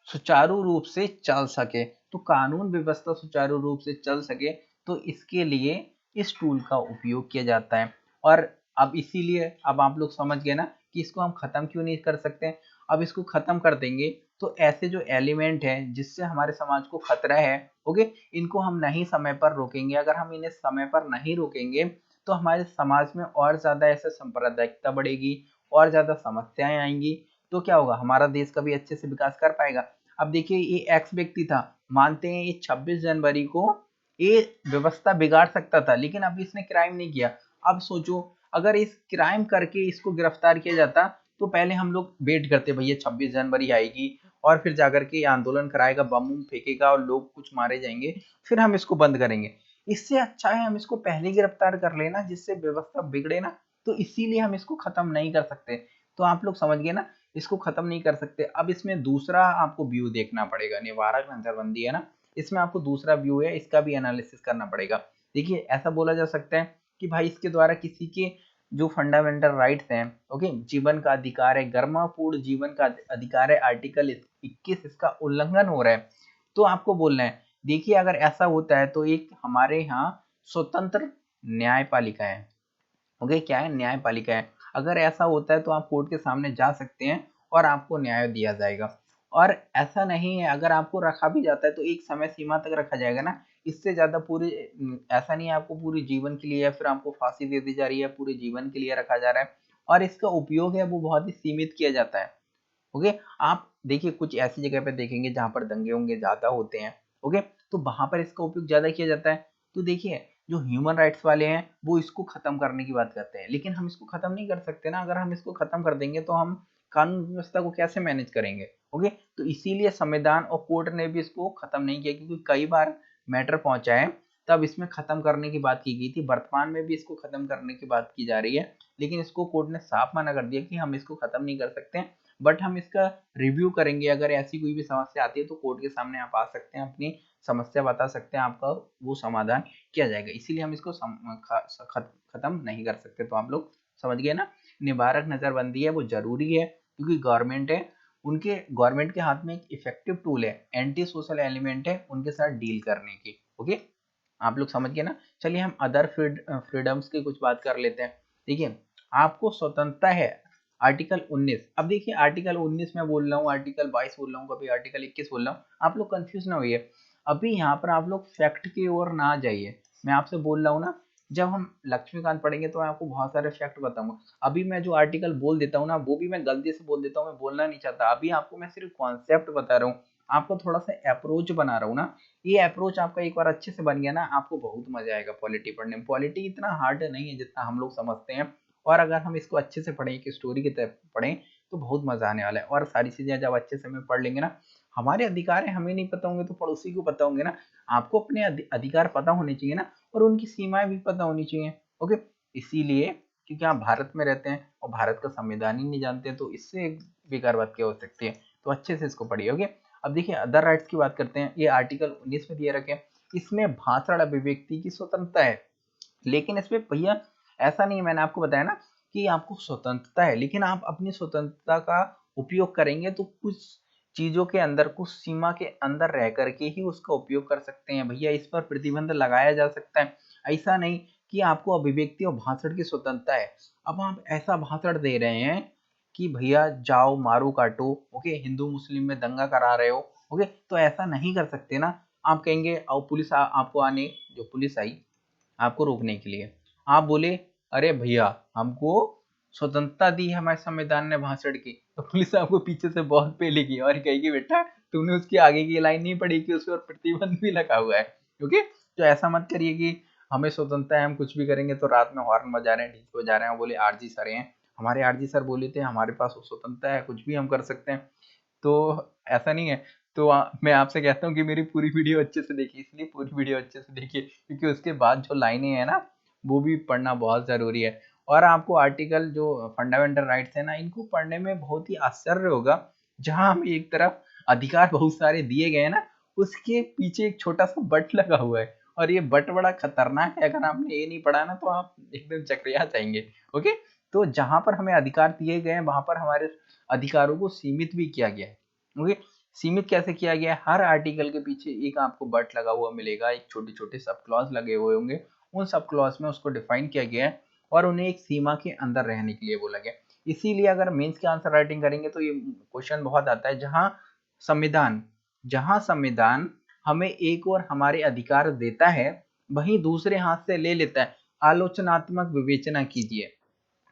सुचारू रूप से चल सके। तो कानून व्यवस्था सुचारू रूप से चल सके तो इसके लिए इस टूल का उपयोग किया जाता है। और अब इसीलिए अब आप लोग समझ गए ना कि इसको हम खत्म क्यों नहीं कर सकते। अब इसको खत्म कर देंगे तो ऐसे जो एलिमेंट है जिससे हमारे समाज को खतरा है, ओके, इनको हम नहीं समय पर रोकेंगे। अगर हम इन्हें समय पर नहीं रोकेंगे तो हमारे समाज में और ज्यादा ऐसे सांप्रदायिकता बढ़ेगी, और ज्यादा समस्याएं आएंगी। तो क्या होगा, हमारा देश कभी अच्छे से विकास कर पाएगा। अब देखिए ये एक्स व्यक्ति था, मानते हैं ये 26 जनवरी को ये व्यवस्था बिगाड़ सकता था, लेकिन अभी इसने क्राइम नहीं किया। अब सोचो अगर इस क्राइम करके इसको गिरफ्तार किया जाता तो पहले हम लोग वेट करते भैया 26 जनवरी आएगी और फिर जाकर के आंदोलन कराएगा, बम फेंकेगा और लोग कुछ मारे जाएंगे, फिर हम इसको बंद करेंगे। इससे अच्छा है हम इसको पहले गिरफ्तार कर लेना जिससे व्यवस्था बिगड़े ना। तो इसीलिए हम इसको खत्म नहीं कर सकते। तो आप लोग समझ गए ना, इसको खत्म नहीं कर सकते। अब इसमें दूसरा आपको व्यू देखना पड़ेगा, निवारक नजरबंदी है ना, इसमें आपको दूसरा व्यू है, इसका भी एनालिसिस करना पड़ेगा। देखिए ऐसा बोला जा सकता है कि भाई इसके द्वारा किसी के जो फंडामेंटल राइट्स हैं, ओके, जीवन का अधिकार है, गर्मापूर्ण जीवन का अधिकार है, आर्टिकल 21 इसका उल्लंघन हो रहा है। तो आपको बोलना है, देखिए अगर ऐसा होता है तो एक हमारे यहाँ स्वतंत्र न्यायपालिका है, ओके, क्या है, न्यायपालिका है। अगर ऐसा होता है तो आप कोर्ट के सामने जा सकते हैं और आपको न्याय दिया जाएगा। और ऐसा नहीं है, अगर आपको रखा भी जाता है तो एक समय सीमा तक रखा जाएगा ना, इससे ज्यादा पूरी ऐसा नहीं है आपको पूरे जीवन के लिए या फिर आपको फांसी दे दी जा रही है, पूरे जीवन के लिए रखा जा रहा है। और इसका उपयोग है वो बहुत ही सीमित किया जाता है, ओके। आप देखिए कुछ ऐसी जगह पे देखेंगे जहां पर दंगे होंगे ज्यादा होते हैं, ओके, तो वहां पर इसका उपयोग ज्यादा किया जाता है। तो देखिए जो ह्यूमन राइट्स वाले हैं वो इसको खत्म करने की बात करते हैं, लेकिन हम इसको खत्म नहीं कर सकते ना। अगर हम इसको खत्म कर देंगे तो हम कानून व्यवस्था को कैसे मैनेज करेंगे, ओके। तो इसीलिए संविधान और कोर्ट ने भी इसको खत्म नहीं किया, क्योंकि कई बार मैटर पहुंचा है तब इसमें खत्म करने की बात की गई थी। वर्तमान में भी इसको खत्म करने की बात की जा रही है, लेकिन इसको कोर्ट ने साफ मना कर दिया कि हम इसको खत्म नहीं कर सकते, बट हम इसका रिव्यू करेंगे। अगर ऐसी कोई भी समस्या आती है तो कोर्ट के सामने आप आ सकते हैं, अपनी समस्या बता सकते हैं, आपका वो समाधान किया जाएगा। इसीलिए हम इसको खत्म नहीं कर सकते। तो आप लोग समझ गए ना, निवारक नजरबंदी है वो जरूरी है, क्योंकि गवर्नमेंट है, उनके गवर्नमेंट के हाथ में एक इफेक्टिव टूल है, एंटी सोशल एलिमेंट है उनके साथ डील करने की, ओके। आप लोग समझ गए ना। चलिए हम अदर फ्रीडम्स की कुछ बात कर लेते हैं। देखिए आपको स्वतंत्रता है, आर्टिकल 19। अब देखिए आर्टिकल 19 में बोल रहा हूँ, आर्टिकल 22 बोल रहा हूँ, कभी आर्टिकल 21 बोल रहा हूँ, आप लोग कंफ्यूज ना होइए। अभी यहाँ पर आप लोग फैक्ट की ओर ना जाइए। मैं आपसे बोल रहा हूँ ना, जब हम लक्ष्मीकांत पढ़ेंगे तो मैं आपको बहुत सारे फैक्ट बताऊंगा। अभी मैं जो आर्टिकल बोल देता हूँ ना वो भी मैं गलती से बोल देता हूँ, मैं बोलना नहीं चाहता। अभी आपको मैं सिर्फ कॉन्सेप्ट बता रहा हूँ, आपको थोड़ा सा अप्रोच बना रहा हूँ ना। ये अप्रोच आपका एक बार अच्छे से बन गया ना, आपको बहुत मजा आएगा पॉलिटी पढ़ने में। पॉलिटी इतना हार्ड नहीं है जितना हम लोग समझते हैं, और अगर हम इसको अच्छे से पढ़ें, एक स्टोरी की तरह पढ़ें, तो बहुत मजा आने वाला है। और सारी चीजें जब अच्छे से हमें पढ़ लेंगे ना, हमारे अधिकार है हमें नहीं पता होंगे तो पड़ोसी को पता होंगे ना। आपको अपने अधिकार पता होने चाहिए ना, और उनकी सीमाएं भी पता होनी चाहिए, ओके। इसीलिए क्योंकि आप भारत में रहते हैं और भारत का संविधान ही नहीं जानते, तो इससे बेकार बात क्या हो सकती है। तो अच्छे से इसको पढ़िए, ओके। अब देखिए अदर राइट्स की बात करते हैं। ये आर्टिकल 19 में दिए रखे, इसमें भाषण अभिव्यक्ति की स्वतंत्रता है, लेकिन इसमें भैया ऐसा नहीं है, मैंने आपको बताया ना कि आपको स्वतंत्रता है, लेकिन आप अपनी स्वतंत्रता का उपयोग करेंगे तो कुछ चीजों के अंदर, कुछ सीमा के अंदर रह करके ही उसका उपयोग कर सकते हैं। भैया इस पर प्रतिबंध लगाया जा सकता है, ऐसा नहीं कि आपको अभिव्यक्ति और भाषण की स्वतंत्रता है। अब आप ऐसा भाषण दे रहे हैं कि भैया जाओ मारो काटो, ओके, हिंदू मुस्लिम में दंगा करा रहे हो, ओके, तो ऐसा नहीं कर सकते ना। आप कहेंगे आओ पुलिस आपको आने, जो पुलिस आई आपको रोकने के लिए, आप बोले अरे भैया हमको स्वतंत्रता दी है हमारे संविधान ने भाषण की, तो पुलिस आपको पीछे से बहुत पेलेगी और कहेगी बेटा तुमने उसकी आगे की लाइन नहीं पढ़ी कि उस पर प्रतिबंध भी लगा हुआ है, ओके। तो ऐसा मत करिए कि हमें स्वतंत्रता है हम कुछ भी करेंगे, तो रात में हॉर्न बजा रहे हैं, डीजे बजा रहे हैं, बोले आरजी सर हैं, हमारे आरजी सर बोले थे हमारे पास स्वतंत्रता है, कुछ भी हम कर सकते हैं। तो ऐसा नहीं है। तो मैं आपसे कहता हूँ कि मेरी पूरी वीडियो अच्छे से देखिए, इसलिए पूरी वीडियो अच्छे से देखिए क्योंकि उसके बाद जो लाइनें हैं ना वो भी पढ़ना बहुत ज़रूरी है। और आपको आर्टिकल जो फंडामेंटल राइट्स है ना, इनको पढ़ने में बहुत ही आश्चर्य होगा। जहां हमें एक तरफ अधिकार बहुत सारे दिए गए हैं ना, उसके पीछे एक छोटा सा बट लगा हुआ है, और ये बट बड़ा खतरनाक है। अगर आपने ये नहीं पढ़ा ना तो आप एकदम चकरिया जाएंगे, ओके। तो जहां पर हमें अधिकार दिए गए हैं वहां पर हमारे अधिकारों को सीमित भी किया गया है, ओके। सीमित कैसे किया गया है, हर आर्टिकल के पीछे एक आपको बट लगा हुआ मिलेगा, एक छोटे छोटे सब क्लॉज लगे हुए होंगे, उन सब क्लॉज में उसको डिफाइन किया गया है। और उन्हें एक सीमा के अंदर रहने के लिए बोला गया। इसीलिए अगर मेंस की आंसर राइटिंग करेंगे तो ये क्वेश्चन बहुत आता है, जहां संविधान हमें एक और हमारे अधिकार देता है वहीं दूसरे हाथ से ले लेता है, आलोचनात्मक विवेचना कीजिए।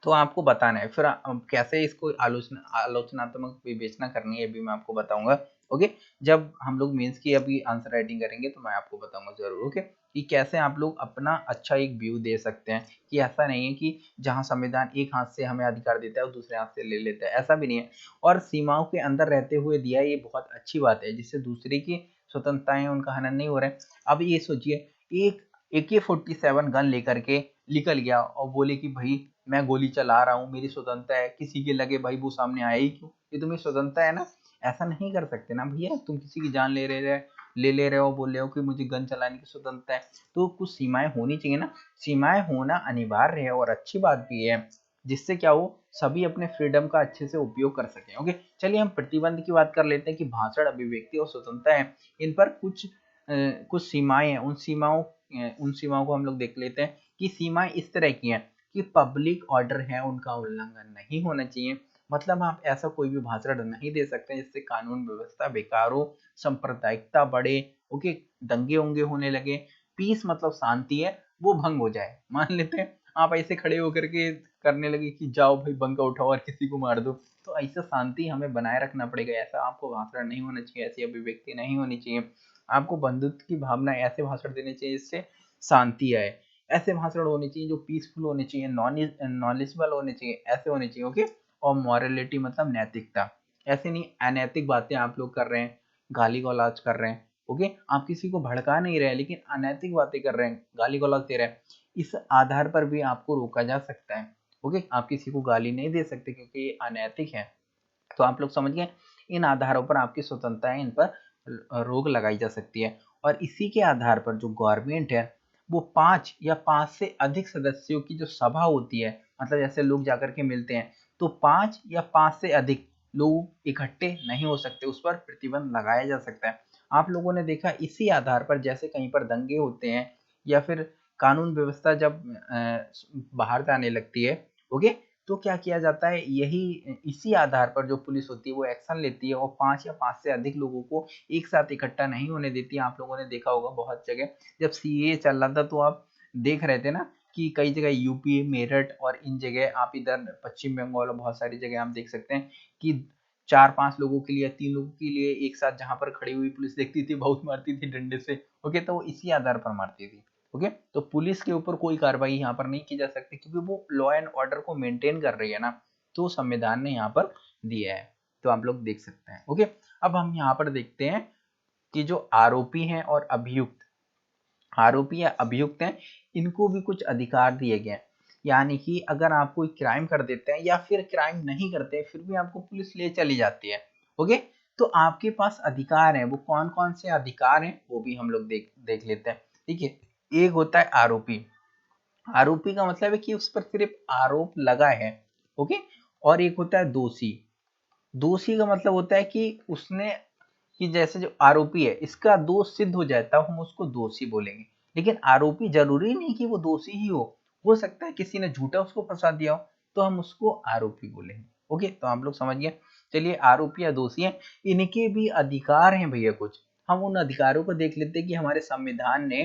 तो आपको बताना है फिर कैसे इसको आलोचनात्मक विवेचना करनी है, अभी मैं आपको बताऊंगा। ओके, जब हम लोग मेंस की अभी आंसर राइटिंग करेंगे तो मैं आपको बताऊंगा जरूर। ओके, कि कैसे आप लोग अपना अच्छा एक व्यू दे सकते हैं, कि ऐसा नहीं है कि जहां संविधान एक हाथ से हमें अधिकार देता है और दूसरे हाथ से ले लेता है, ऐसा भी नहीं है। और सीमाओं के अंदर रहते हुए दिया, ये बहुत अच्छी बात है, जिससे दूसरे की स्वतंत्रताएं उनका हनन नहीं हो रहा है। अब ये सोचिए, एक AK-47 गन लेकर के निकल गया और बोले कि भाई मैं गोली चला रहा हूँ, मेरी स्वतंत्रता है, किसी के लगे भाई वो सामने आया ही क्यों, ये तुम्हें स्वतंत्रता है ना। ऐसा नहीं कर सकते ना भैया, तुम किसी की जान ले रहे हो, बोल रहे हो कि मुझे गन चलाने की स्वतंत्रता है, तो कुछ सीमाएं होनी चाहिए ना। सीमाएं होना अनिवार्य है और अच्छी बात भी है, जिससे क्या हो, सभी अपने फ्रीडम का अच्छे से उपयोग कर सकें। ओके, चलिए हम प्रतिबंध की बात कर लेते हैं कि भाषण, अभिव्यक्ति और स्वतंत्रता है, इन पर कुछ सीमाएं हैं। उन सीमाओं को हम लोग देख लेते हैं कि सीमाएं इस तरह की हैं कि पब्लिक ऑर्डर है उनका उल्लंघन नहीं होना चाहिए। मतलब आप ऐसा कोई भी भाषण नहीं दे सकते जिससे कानून व्यवस्था बेकार हो, सांप्रदायिकता बढ़े, ओके, दंगे उंगे होने लगे, पीस मतलब शांति है वो भंग हो जाए। मान लेते हैं आप ऐसे खड़े होकर के करने लगे कि जाओ भाई बंका उठाओ और किसी को मार दो, तो ऐसा शांति हमें बनाए रखना पड़ेगा। ऐसा आपको भाषण नहीं होना चाहिए, ऐसी अभिव्यक्ति नहीं होनी चाहिए। आपको बंधुत्व की भावना, ऐसे भाषण देने चाहिए जिससे शांति आए, ऐसे भाषण होने चाहिए जो पीसफुल होने चाहिए, नॉलेजेबल होने चाहिए, ऐसे होने चाहिए। ओके, और मॉरलिटी मतलब नैतिकता, ऐसे नहीं अनैतिक बातें आप लोग कर रहे हैं, गाली गलौज कर रहे हैं। ओके, आप किसी को भड़का नहीं रहे लेकिन अनैतिक बातें कर रहे हैं, गाली गलौज दे रहे हैं, इस आधार पर भी आपको रोका जा सकता है। ओके, आप किसी को गाली नहीं दे सकते क्योंकि ये अनैतिक है। तो आप लोग समझ गए, इन आधारों पर आपकी स्वतंत्रता है, इन पर रोक लगाई जा सकती है। और इसी के आधार पर जो गवर्नमेंट है वो 5 या 5 से अधिक सदस्यों की जो सभा होती है, मतलब जैसे लोग जाकर के मिलते हैं, तो 5 या 5 से अधिक लोग इकट्ठे नहीं हो सकते, उस पर प्रतिबंध लगाया जा सकता है। आप लोगों ने देखा इसी आधार पर, जैसे कहीं पर दंगे होते हैं या फिर कानून व्यवस्था जब बाहर जाने लगती है, ओके, तो क्या किया जाता है, यही इसी आधार पर जो पुलिस होती है वो एक्शन लेती है और 5 या 5 से अधिक लोगों को एक साथ इकट्ठा नहीं होने देती है। आप लोगों ने देखा होगा बहुत जगह जब सीए चल रहा था तो आप देख रहे थे ना कि कई जगह यूपी, मेरठ और इन जगह, आप इधर पश्चिम बंगाल और बहुत सारी जगह आप देख सकते हैं कि 4-5 लोगों के लिए, 3 लोगों के लिए एक साथ जहां पर खड़ी हुई पुलिस देखती थी, बहुत मारती थी डंडे से। ओके, तो वो इसी आधार पर मारती थी। ओके, तो पुलिस के ऊपर कोई कार्रवाई यहाँ पर नहीं की जा सकती क्योंकि वो लॉ एंड ऑर्डर को मेंटेन कर रही है ना, तो संविधान ने यहाँ पर दिया है, तो आप लोग देख सकते हैं। ओके, अब हम यहाँ पर देखते हैं कि जो आरोपी हैं और आरोपी या अभियुक्त हैं, इनको भी कुछ अधिकार दिए गए हैं। यानी कि अगर आप कोई क्राइम कर देते हैं या फिर क्राइम नहीं करते फिर भी आपको पुलिस ले चली जाती है, ओके, तो आपके पास अधिकार है। वो कौन कौन से अधिकार हैं वो भी हम लोग देख लेते हैं। ठीक है, एक होता है आरोपी। आरोपी का मतलब है कि उस पर सिर्फ आरोप लगा है, ओके, और एक होता है दोषी। दोषी का मतलब होता है कि उसने, कि जैसे जो आरोपी है इसका दोष सिद्ध हो जाए तब हम उसको दोषी बोलेंगे। लेकिन आरोपी जरूरी नहीं कि वो दोषी ही हो सकता है किसी ने झूठा उसको फंसा दिया हो, तो हम उसको आरोपी बोलेंगे। ओके, तो हम लोग समझ गए। चलिए, आरोपी या दोषी हैं, इनके भी अधिकार हैं भैया कुछ। हम उन अधिकारों को देख लेते हैं कि हमारे संविधान ने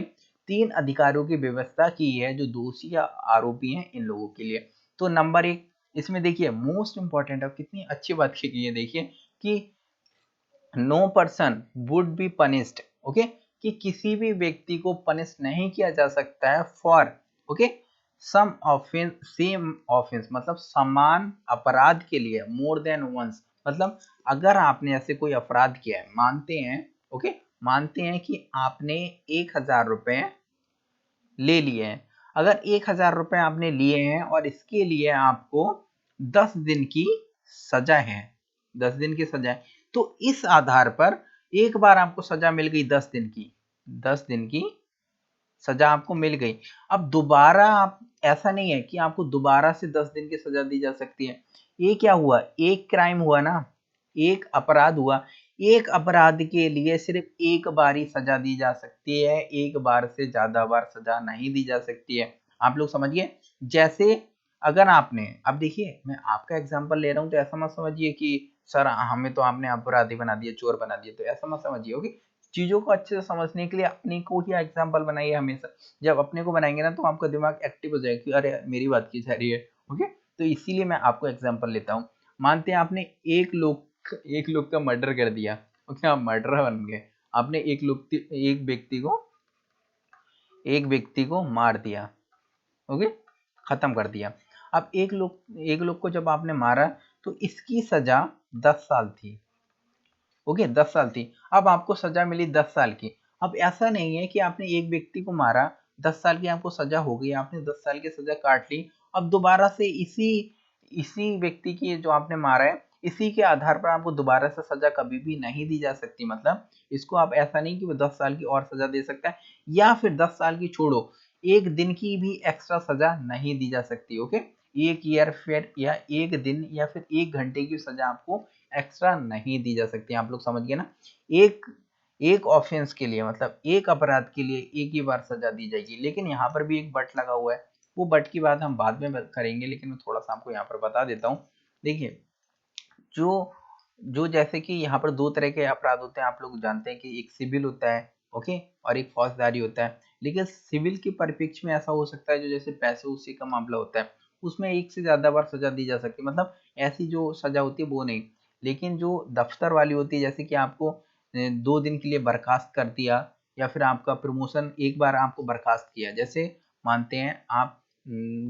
3 अधिकारों की व्यवस्था की है जो दोषी या आरोपी हैं इन लोगों के लिए। तो नंबर 1, इसमें देखिए मोस्ट इंपॉर्टेंट है, कितनी अच्छी बात की है, देखिए कि no person would be punished, okay, कि किसी भी व्यक्ति को पनिश नहीं किया जा सकता है for, okay, some offence, same offence मतलब समान अपराध के लिए, मोर देन वंस, मतलब अगर आपने ऐसे कोई अपराध किया है, मानते हैं, ओके, मानते हैं कि आपने 1000 रुपए ले लिए हैं। अगर 1000 रुपए आपने लिए हैं और इसके लिए आपको 10 दिन की सजा है, 10 दिन की सजा है, तो इस आधार पर एक बार आपको सजा मिल गई 10 दिन की, 10 दिन की सजा आपको मिल गई। अब दोबारा आप, ऐसा नहीं है कि आपको दोबारा से 10 दिन की सजा दी जा सकती है। ये क्या हुआ, एक क्राइम हुआ ना, एक अपराध हुआ, एक अपराध के लिए सिर्फ एक बार ही सजा दी जा सकती है, एक बार से ज्यादा बार सजा नहीं दी जा सकती है। आप लोग समझिए, जैसे अगर आपने, अब देखिए मैं आपका एग्जांपल ले रहा हूँ तो ऐसा मत समझिए कि सर हमें तो आपने अपराधी बना दिया, चोर बना दिया, तो ऐसा मत समझिए। ओके, चीजों को अच्छे से समझने के लिए अपने को ही एग्जांपल बनाइए हमेशा। जब अपने को बनाएंगे ना तो आपका दिमाग एक्टिव हो जाएगा कि अरे मेरी बात की जा रही है। ओके, तो इसीलिए मैं आपको एग्जाम्पल लेता हूँ। मानते हैं आपने एक लोग का मर्डर कर दिया। ओके, आप मर्डरर बन गए। आपने एक व्यक्ति को मार दिया। ओके, खत्म कर दिया। अब एक लोग को जब आपने मारा तो इसकी सजा 10 साल थी। ओके, 10 साल थी। अब आपको सजा मिली 10 साल की। अब ऐसा नहीं है कि आपने एक व्यक्ति को मारा, 10 साल की आपको सजा हो गई, आपने 10 साल की सजा काट ली। अब दोबारा से इसी इसी व्यक्ति की जो आपने मारा है, इसी के आधार पर आपको दोबारा से सजा कभी भी नहीं दी जा सकती। मतलब इसको आप ऐसा नहीं कि वो 10 साल की और सजा दे सकता है, या फिर 10 साल की छोड़ो, एक दिन की भी एक्स्ट्रा सजा नहीं दी जा सकती। ओके, एक ईयर फिर या एक दिन या फिर एक घंटे की सजा आपको एक्स्ट्रा नहीं दी जा सकती। आप लोग समझ गए ना। एक एक ऑफेंस के लिए, मतलब एक अपराध के लिए एक ही बार सजा दी जाएगी। लेकिन यहाँ पर भी एक बट लगा हुआ है, वो बट की बात हम बाद में करेंगे, लेकिन मैं थोड़ा सा आपको यहाँ पर बता देता हूँ। देखिए, जो जो जैसे कि यहाँ पर दो तरह के अपराध होते हैं, आप लोग जानते हैं कि एक सिविल होता है, ओके, और एक फौजदारी होता है। लेकिन सिविल के परिप्रेक्ष्य में ऐसा हो सकता है, जो जैसे पैसे उसी का मामला होता है, उसमें एक से ज्यादा बार सजा दी जा सकती है। मतलब ऐसी जो सजा होती है वो नहीं। लेकिन जो दफ्तर वाली होती है, जैसे कि आपको 2 दिन के लिए बर्खास्त कर दिया, या फिर आपका प्रमोशन एक बार आपको बर्खास्त किया। जैसे मानते हैं आप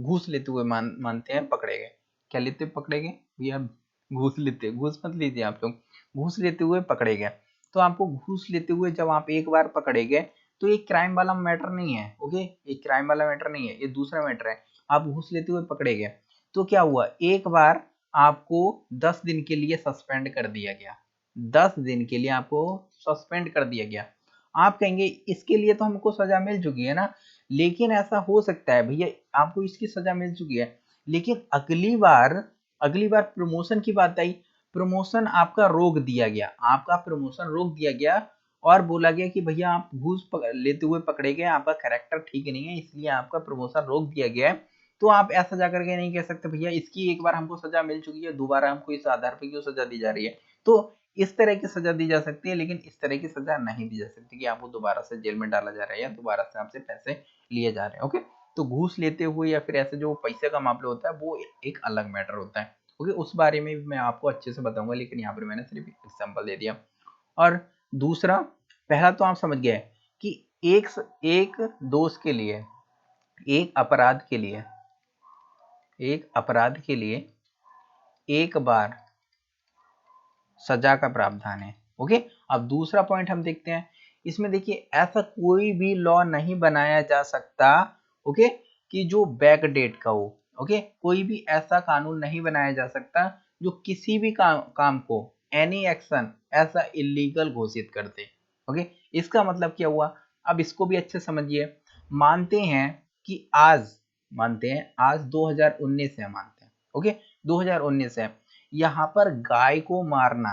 घूस लेते हुए मानते हैं पकड़े गए। क्या लेते हुए पकड़े गए भैया? घूस मत लीजिए आप लोग, घूस लेते हुए पकड़े गए। तो आपको घूस लेते हुए जब आप एक बार पकड़े गए तो ये क्राइम वाला मैटर नहीं है। ओके, ये क्राइम वाला मैटर नहीं है, ये दूसरा मैटर है। आप घूस लेते हुए पकड़े गए तो क्या हुआ, एक बार आपको 10 दिन के लिए सस्पेंड कर दिया गया। 10 दिन के लिए आपको सस्पेंड कर दिया गया। आप कहेंगे इसके लिए तो हमको सजा मिल चुकी है ना। लेकिन ऐसा हो सकता है भैया, आपको इसकी सजा मिल चुकी है, लेकिन अगली बार प्रमोशन की बात आई, प्रमोशन आपका रोक दिया गया, आपका प्रमोशन रोक दिया गया, और बोला गया कि भैया आप घूस लेते हुए पकड़े गए, आपका कैरेक्टर ठीक नहीं है, इसलिए आपका प्रमोशन रोक दिया गया है। तो आप ऐसा जाकर के नहीं कह सकते भैया इसकी एक बार हमको सजा मिल चुकी है, दोबारा हमको इस आधार पर क्यों सजा दी जा रही है। तो इस तरह की सजा दी जा सकती है, लेकिन इस तरह की सजा नहीं दी जा सकती कि आपको दोबारा से जेल में डाला जा रहा है या दोबारा से आपसे पैसे लिए जा रहे हैं। ओके, तो घूस लेते हुए या फिर ऐसे जो पैसे का मामला होता है वो एक अलग मैटर होता है। ओके, उस बारे में भी मैं आपको अच्छे से बताऊंगा, लेकिन यहाँ पर मैंने सिर्फ एग्जांपल दे दिया। और दूसरा, पहला तो आप समझ गए कि एक एक दोष के लिए, एक अपराध के लिए, एक अपराध के लिए एक बार सजा का प्रावधान है। ओके, अब दूसरा पॉइंट हम देखते हैं। इसमें देखिए, ऐसा कोई भी लॉ नहीं बनाया जा सकता, ओके, कि जो बैक डेट का हो। ओके, कोई भी ऐसा कानून नहीं बनाया जा सकता जो किसी भी काम को, एनी एक्शन ऐसा इलीगल घोषित कर दे। ओके, इसका मतलब क्या हुआ, अब इसको भी अच्छे समझिए। मानते हैं कि आज 2019 है, मानते हैं, ओके, 2019 है। यहाँ पर गाय को मारना,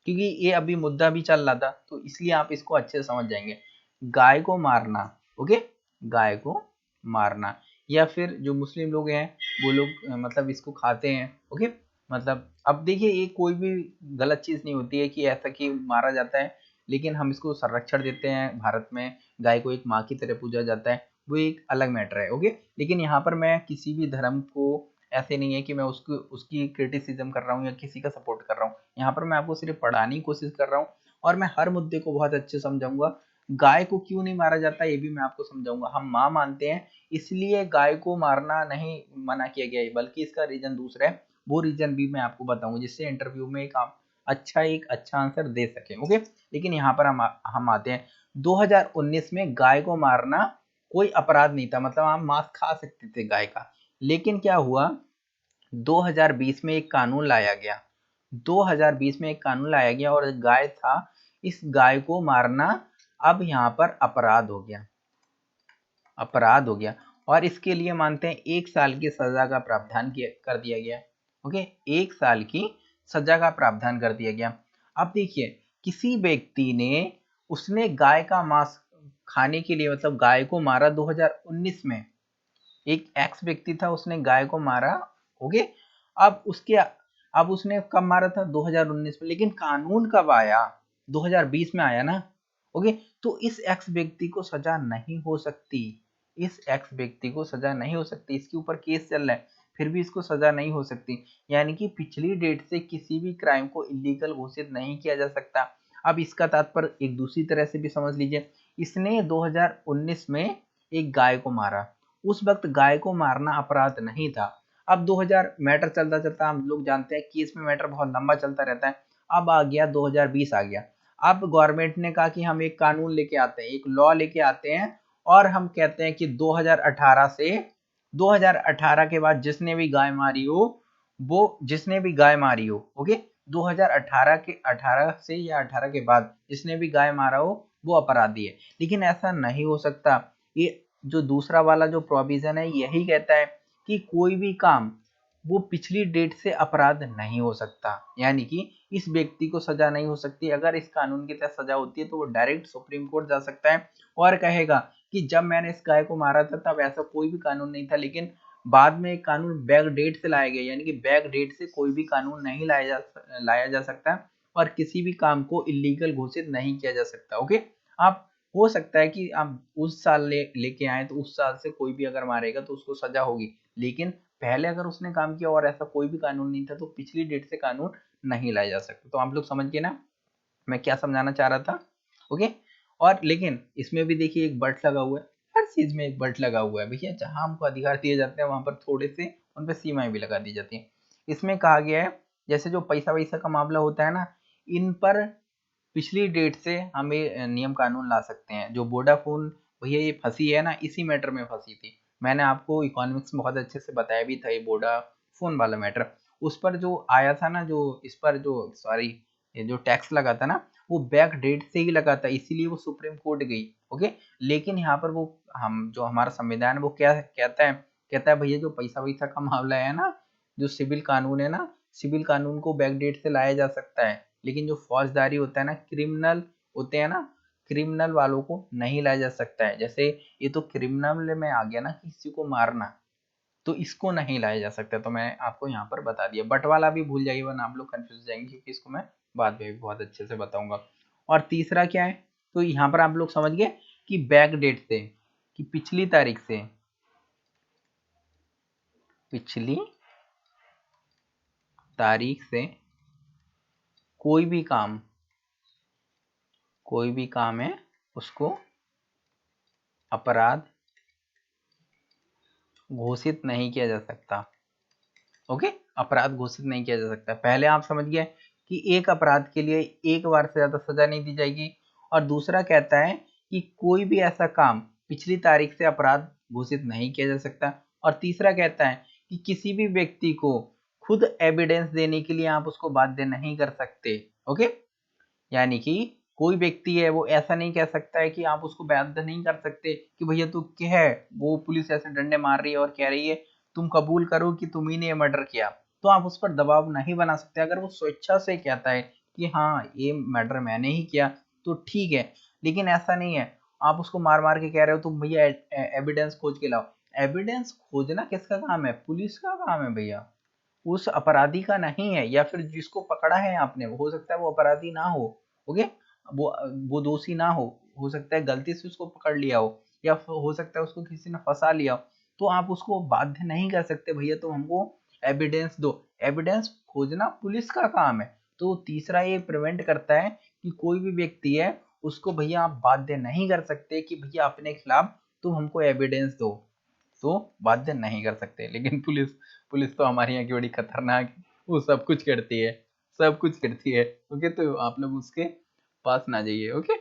क्योंकि ये अभी मुद्दा भी चल रहा था तो इसलिए आप इसको अच्छे से समझ जाएंगे। गाय को मारना, ओके, गाय को मारना, या फिर जो मुस्लिम लोग हैं वो लोग मतलब इसको खाते हैं। ओके, मतलब अब देखिए, ये कोई भी गलत चीज नहीं होती है कि ऐसा कि मारा जाता है, लेकिन हम इसको संरक्षण देते हैं। भारत में गाय को एक माँ की तरह पूजा जाता है, वो एक अलग मैटर है। ओके, लेकिन यहाँ पर मैं किसी भी धर्म को, ऐसे नहीं है कि मैं उसकी क्रिटिसिज्म कर रहा हूँ या किसी का सपोर्ट कर रहा हूँ। यहाँ पर मैं आपको सिर्फ पढ़ाने की कोशिश कर रहा हूँ, और मैं हर मुद्दे को बहुत अच्छे समझाऊंगा। गाय को क्यों नहीं मारा जाता ये भी मैं आपको समझाऊंगा। हम माँ मानते हैं इसलिए गाय को मारना नहीं मना किया गया है, बल्कि इसका रीजन दूसरा है। वो रीजन भी मैं आपको बताऊंगा, जिससे इंटरव्यू में एक अच्छा आंसर दे सके। ओके, लेकिन यहाँ पर हम आते हैं 2019 में। गाय को मारना कोई अपराध नहीं था, मतलब आप मांस खा सकते थे गाय का। लेकिन क्या हुआ, 2020 में एक कानून लाया गया, 2020 में एक कानून लाया गया, और गाय था, इस गाय को मारना अब यहाँ पर अपराध हो गया, अपराध हो गया। और इसके लिए मानते हैं 1 साल की सजा का प्रावधान कर दिया गया। ओके, 1 साल की सजा का प्रावधान कर दिया गया। अब देखिए, किसी व्यक्ति ने, उसने गाय का मांस खाने के लिए, मतलब गाय को मारा 2019 में, एक एक्स व्यक्ति था, उसने गाय को मारा। ओके, अब उसने कब मारा था? 2019 में, लेकिन कानून कब आया? 2020 में आया ना। ओके, तो इस एक्स व्यक्ति को सजा नहीं हो सकती, इस एक्स व्यक्ति को सजा नहीं हो सकती, इसके ऊपर केस चल रहा है, फिर भी इसको सजा नहीं हो सकती। यानी कि पिछली डेट से किसी भी क्राइम को इलीगल घोषित नहीं किया जा सकता। अब इसका तात्पर्य एक दूसरी तरह से भी समझ लीजिए, इसने 2019 में एक गाय को मारा, उस वक्त गाय को मारना अपराध नहीं था। अब 2000 मैटर चलता चलता, हम लोग जानते हैं केस में मैटर बहुत लंबा चलता रहता है, अब आ गया 2020 आ गया। अब गवर्नमेंट ने कहा कि हम एक कानून लेके आते हैं, एक लॉ लेके आते हैं, और हम कहते हैं कि 2018 के बाद जिसने भी गाय मारी हो, ओके, 2018 के 18 से या 18 के बाद जिसने भी गाय मारा हो वो अपराधी है। लेकिन ऐसा नहीं हो सकता। ये जो दूसरा वाला जो प्रोविजन है यही कहता है कि कोई भी काम वो पिछली डेट से अपराध नहीं हो सकता, यानी कि इस व्यक्ति को सजा नहीं हो सकती। अगर इस कानून के तहत सजा होती है तो वो डायरेक्ट सुप्रीम कोर्ट जा सकता है और कहेगा कि जब मैंने इस गाय को मारा था तब ऐसा कोई भी कानून नहीं था, लेकिन बाद में एक कानून बैक डेट से लाया गया, यानी कि बैक डेट से कोई भी कानून नहीं लाया जा सकता और किसी भी काम को इलीगल घोषित नहीं किया जा सकता। ओके, आप हो सकता है कि आप उस साल लेके आए तो उस साल से कोई भी अगर मारेगा तो उसको सजा होगी, लेकिन पहले अगर उसने काम किया और ऐसा कोई भी कानून नहीं था तो पिछली डेट से कानून नहीं लाया जा सकता। तो आप लोग समझ गए ना मैं क्या समझाना चाह रहा था। ओके, और लेकिन इसमें भी देखिए एक बट लगा हुआ है, हर चीज में एक बट लगा हुआ है भैया। जहां हमको अधिकार दिए जाते हैं वहां पर थोड़े से उन पर सीमाएं भी लगा दी जाती हैं। इसमें कहा गया है जैसे जो पैसा वैसा का मामला होता है ना, इन पर पिछली डेट से हम ये नियम कानून ला सकते हैं। जो वोडाफोन भैया ये फंसी है ना, इसी मैटर में फंसी थी। मैंने आपको इकोनॉमिक्स में बहुत अच्छे से बताया भी था, ये वोडाफोन वाला मैटर। उस पर जो आया था ना, जो इस पर जो सॉरी ये जो टैक्स लगा था ना, वो बैक डेट से ही लगा था, इसीलिए वो सुप्रीम कोर्ट गई। ओके, लेकिन यहाँ पर वो हम जो हमारा संविधान है वो क्या कहता है भैया जो पैसा वैसा का मामला है ना, जो सिविल कानून है ना, सिविल कानून को बैक डेट से लाया जा सकता है, लेकिन जो फौजदारी होता है ना, क्रिमिनल होते हैं ना, क्रिमिनल वालों को नहीं लाया जा सकता है। जैसे ये तो क्रिमिनल में आ गया ना, किसी को मारना, तो इसको नहीं लाया जा सकता। तो मैं आपको यहाँ पर बता दिया। बट वाला भी भूल जाइए वरना आप लोग कंफ्यूज जाएंगे, क्योंकि इसको मैं बाद में भी बहुत अच्छे से बताऊंगा। और तीसरा क्या है, तो यहाँ पर आप लोग समझ गए कि बैक डेट से, कि पिछली तारीख से, पिछली तारीख से कोई भी काम है उसको अपराध घोषित नहीं किया जा सकता। ओके, अपराध घोषित नहीं किया जा सकता। पहले आप समझ गए कि एक अपराध के लिए एक बार से ज्यादा सजा नहीं दी जाएगी, और दूसरा कहता है कि कोई भी ऐसा काम पिछली तारीख से अपराध घोषित नहीं किया जा सकता, और तीसरा कहता है कि किसी भी व्यक्ति को खुद एविडेंस देने के लिए आप उसको बाध्य नहीं कर सकते। ओके, यानी कि कोई व्यक्ति है वो ऐसा नहीं कह सकता है कि आप उसको बाध्य नहीं कर सकते कि भैया तू क्या है, वो पुलिस ऐसे डंडे मार रही है और कह रही है तुम कबूल करो कि तुम ही ने मर्डर किया, तो आप उस पर दबाव नहीं बना सकते। अगर वो स्वेच्छा से कहता है कि हाँ ये मर्डर मैंने ही किया तो ठीक है, लेकिन ऐसा नहीं है आप उसको मार मार के कह रहे हो तुम भैया एविडेंस खोज के लाओ। एविडेंस खोजना किसका काम है? पुलिस का काम है भैया, उस अपराधी का नहीं है। या फिर जिसको पकड़ा है आपने, हो सकता है वो अपराधी ना हो। ओके, वो दोषी ना हो सकता है गलती से उसको पकड़ लिया हो, या हो सकता है उसको किसी ने फंसा लिया हो, तो आप उसको बाध्य नहीं कर सकते भैया तो हमको एविडेंस दो। एविडेंस खोजना पुलिस का काम है। तो तीसरा ये प्रिवेंट करता है कि कोई भी व्यक्ति है उसको भैया आप बाध्य नहीं कर सकते कि भैया अपने खिलाफ तुम हमको एविडेंस दो, तो बाध्य नहीं कर सकते। लेकिन पुलिस पुलिस तो हमारे यहाँ की बड़ी खतरनाक है, वो सब कुछ करती है, सब कुछ करती है। ओके, तो आप लोग उसके पास ना जाइए। ओके,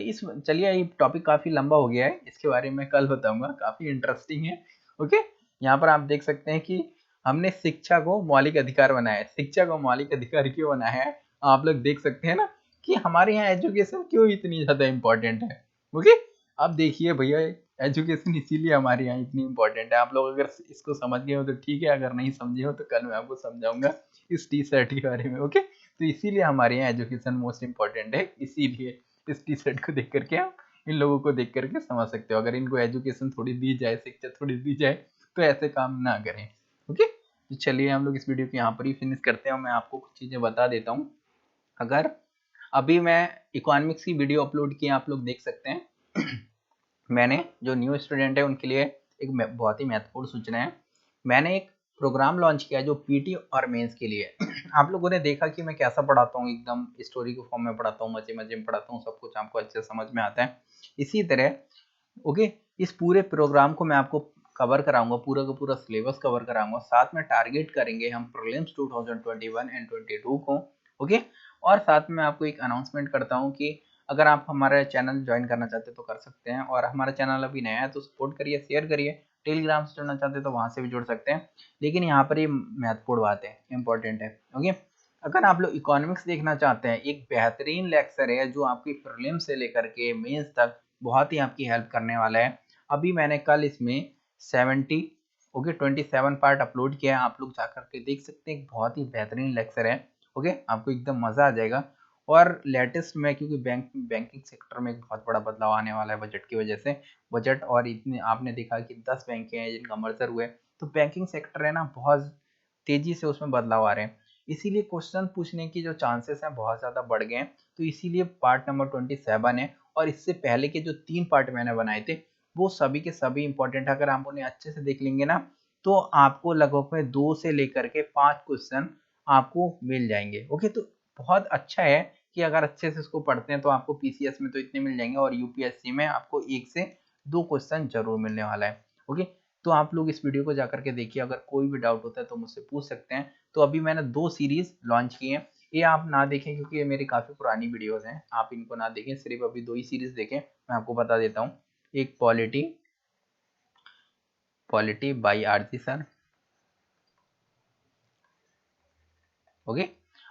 इस चलिए ये टॉपिक काफी लंबा हो गया है, इसके बारे में कल बताऊंगा, काफी इंटरेस्टिंग है। ओके, यहाँ पर आप देख सकते हैं कि हमने शिक्षा को मौलिक अधिकार बनाया है। शिक्षा को मौलिक अधिकार क्यों बनाया है, आप लोग देख सकते हैं ना कि हमारे यहाँ एजुकेशन क्यों इतनी ज्यादा इंपॉर्टेंट है। ओके, अब देखिए भैया एजुकेशन इसीलिए हमारे यहाँ इतनी इंपॉर्टेंट है। आप लोग अगर इसको समझ गए हो तो ठीक है, अगर नहीं समझे हो तो कल मैं आपको समझाऊंगा इस टी शर्ट के बारे में। ओके, तो इसीलिए हमारे यहाँ एजुकेशन मोस्ट इंपॉर्टेंट है, इसीलिए इस टी शर्ट को देख करके आप इन लोगों को देख करके समझ सकते हो। अगर इनको एजुकेशन थोड़ी दी जाए, शिक्षा थोड़ी दी जाए, तो ऐसे काम ना करें। ओके, तो चलिए हम लोग इस वीडियो को यहाँ पर ही फिनिश करते हैं। मैं आपको कुछ चीज़ें बता देता हूँ। अगर अभी मैं इकोनॉमिक्स की वीडियो अपलोड की, आप लोग देख सकते हैं। मैंने जो न्यू स्टूडेंट है उनके लिए एक बहुत ही महत्वपूर्ण सूचना है। मैंने एक प्रोग्राम लॉन्च किया जो पीटी और मेंस के लिए आप लोगों ने देखा कि मैं कैसा पढ़ाता हूँ, एकदम स्टोरी के फॉर्म में पढ़ाता हूँ, मजे मजे में पढ़ाता हूँ, सब कुछ आपको अच्छे से समझ में आता है। इसी तरह ओके, इस पूरे प्रोग्राम को मैं आपको कवर कराऊंगा, पूरा का पूरा सिलेबस कवर कराऊंगा, साथ में टारगेट करेंगे हम प्रीलिम्स 2021 एंड 22 को। ओके, और साथ में आपको एक अनाउंसमेंट करता हूँ कि अगर आप हमारा चैनल ज्वाइन करना चाहते हैं तो कर सकते हैं, और हमारा चैनल अभी नया है तो सपोर्ट करिए, शेयर करिए। टेलीग्राम से जुड़ना चाहते हैं तो वहां से भी जुड़ सकते हैं। लेकिन यहाँ पर ये महत्वपूर्ण बात है, इंपॉर्टेंट है। ओके, अगर आप लोग इकोनॉमिक्स देखना चाहते हैं, एक बेहतरीन लेक्चर है जो आपकी प्रीलिम से लेकर के मेंस तक बहुत ही आपकी हेल्प करने वाला है। अभी मैंने कल इसमें 27 पार्ट अपलोड किया है, आप लोग जाकर के देख सकते हैं। बहुत ही बेहतरीन लेक्चर है। ओके, आपको एकदम मजा आ जाएगा। और लेटेस्ट में, क्योंकि बैंकिंग सेक्टर में एक बहुत बड़ा बदलाव आने वाला है बजट की वजह से। बजट और इतने आपने देखा कि 10 बैंक हैं जिनका मर्जर हुए, तो बैंकिंग सेक्टर है ना, बहुत तेजी से उसमें बदलाव आ रहे हैं। इसीलिए क्वेश्चन पूछने की जो चांसेस हैं बहुत ज़्यादा बढ़ गए हैं। तो इसीलिए पार्ट नंबर 27 है, और इससे पहले के जो 3 पार्ट मैंने बनाए थे वो सभी के सभी इंपॉर्टेंट है। अगर आप उन्हें अच्छे से देख लेंगे ना, तो आपको लगभग में 2 से लेकर के 5 क्वेश्चन आपको मिल जाएंगे। ओके, तो बहुत अच्छा है कि अगर अच्छे से इसको पढ़ते हैं तो आपको पीसीएस में तो इतने मिल जाएंगे, और यूपीएससी में आपको 1 से 2 क्वेश्चन जरूर मिलने वाला है। ओके, तो आप लोग इस वीडियो को जाकर के देखिए, अगर कोई भी डाउट होता है तो मुझसे पूछ सकते हैं। तो अभी मैंने 2 सीरीज लॉन्च की हैं, ये आप ना देखें क्योंकि ये मेरी काफ़ी पुरानी वीडियोस हैं, आप इनको ना देखें, सिर्फ अभी 2 ही सीरीज देखें। मैं आपको बता देता हूँ। एक polity polity by Aarti sir. Okay,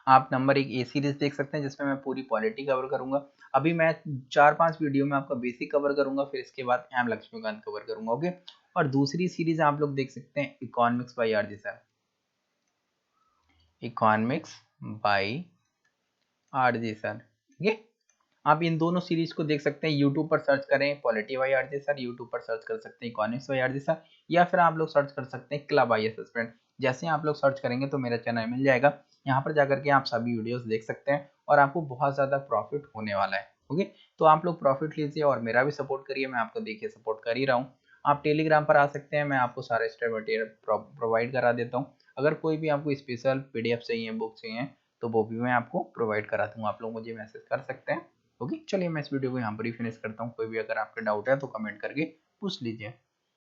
आप नंबर 1 ए सीरीज देख सकते हैं जिसमें मैं पूरी पॉलिटी कवर करूंगा। अभी मैं 4-5 वीडियो में आपका बेसिक कवर करूंगा, फिर इसके बाद एम लक्ष्मीकांत कवर करूंगा। ओके, और दूसरी सीरीज आप लोग देख सकते हैं economics by Aarti sir. Economics by RG sir. ठीक, आप इन दोनों सीरीज को देख सकते हैं। यूट्यूब पर सर्च करें polity by RJ sir, YouTube पर सर्च कर सकते हैं इकोनॉमिक्स बाई आरजे सर, या फिर आप लोग सर्च कर सकते हैं क्लब आई असेसमेंट। जैसे आप लोग सर्च करेंगे तो मेरा चैनल मिल जाएगा, यहाँ पर जाकर के आप सभी वीडियोस देख सकते हैं, और आपको बहुत ज़्यादा प्रॉफिट होने वाला है। ओके, तो आप लोग प्रॉफिट लीजिए और मेरा भी सपोर्ट करिए। मैं आपको देखिए सपोर्ट कर ही रहा हूँ। आप टेलीग्राम पर आ सकते हैं, मैं आपको सारे स्टेप मटेरियल प्रोवाइड करा देता हूँ। अगर कोई भी आपको स्पेशल पीडीएफ चाहिए, बुक चाहिए, तो वो भी मैं आपको प्रोवाइड करा दूंगा। आप लोग मुझे मैसेज कर सकते हैं। ओके, चलिए मैं इस वीडियो को यहाँ पर ही फिनिश करता हूँ। कोई भी अगर आपका डाउट है तो कमेंट करके पूछ लीजिए।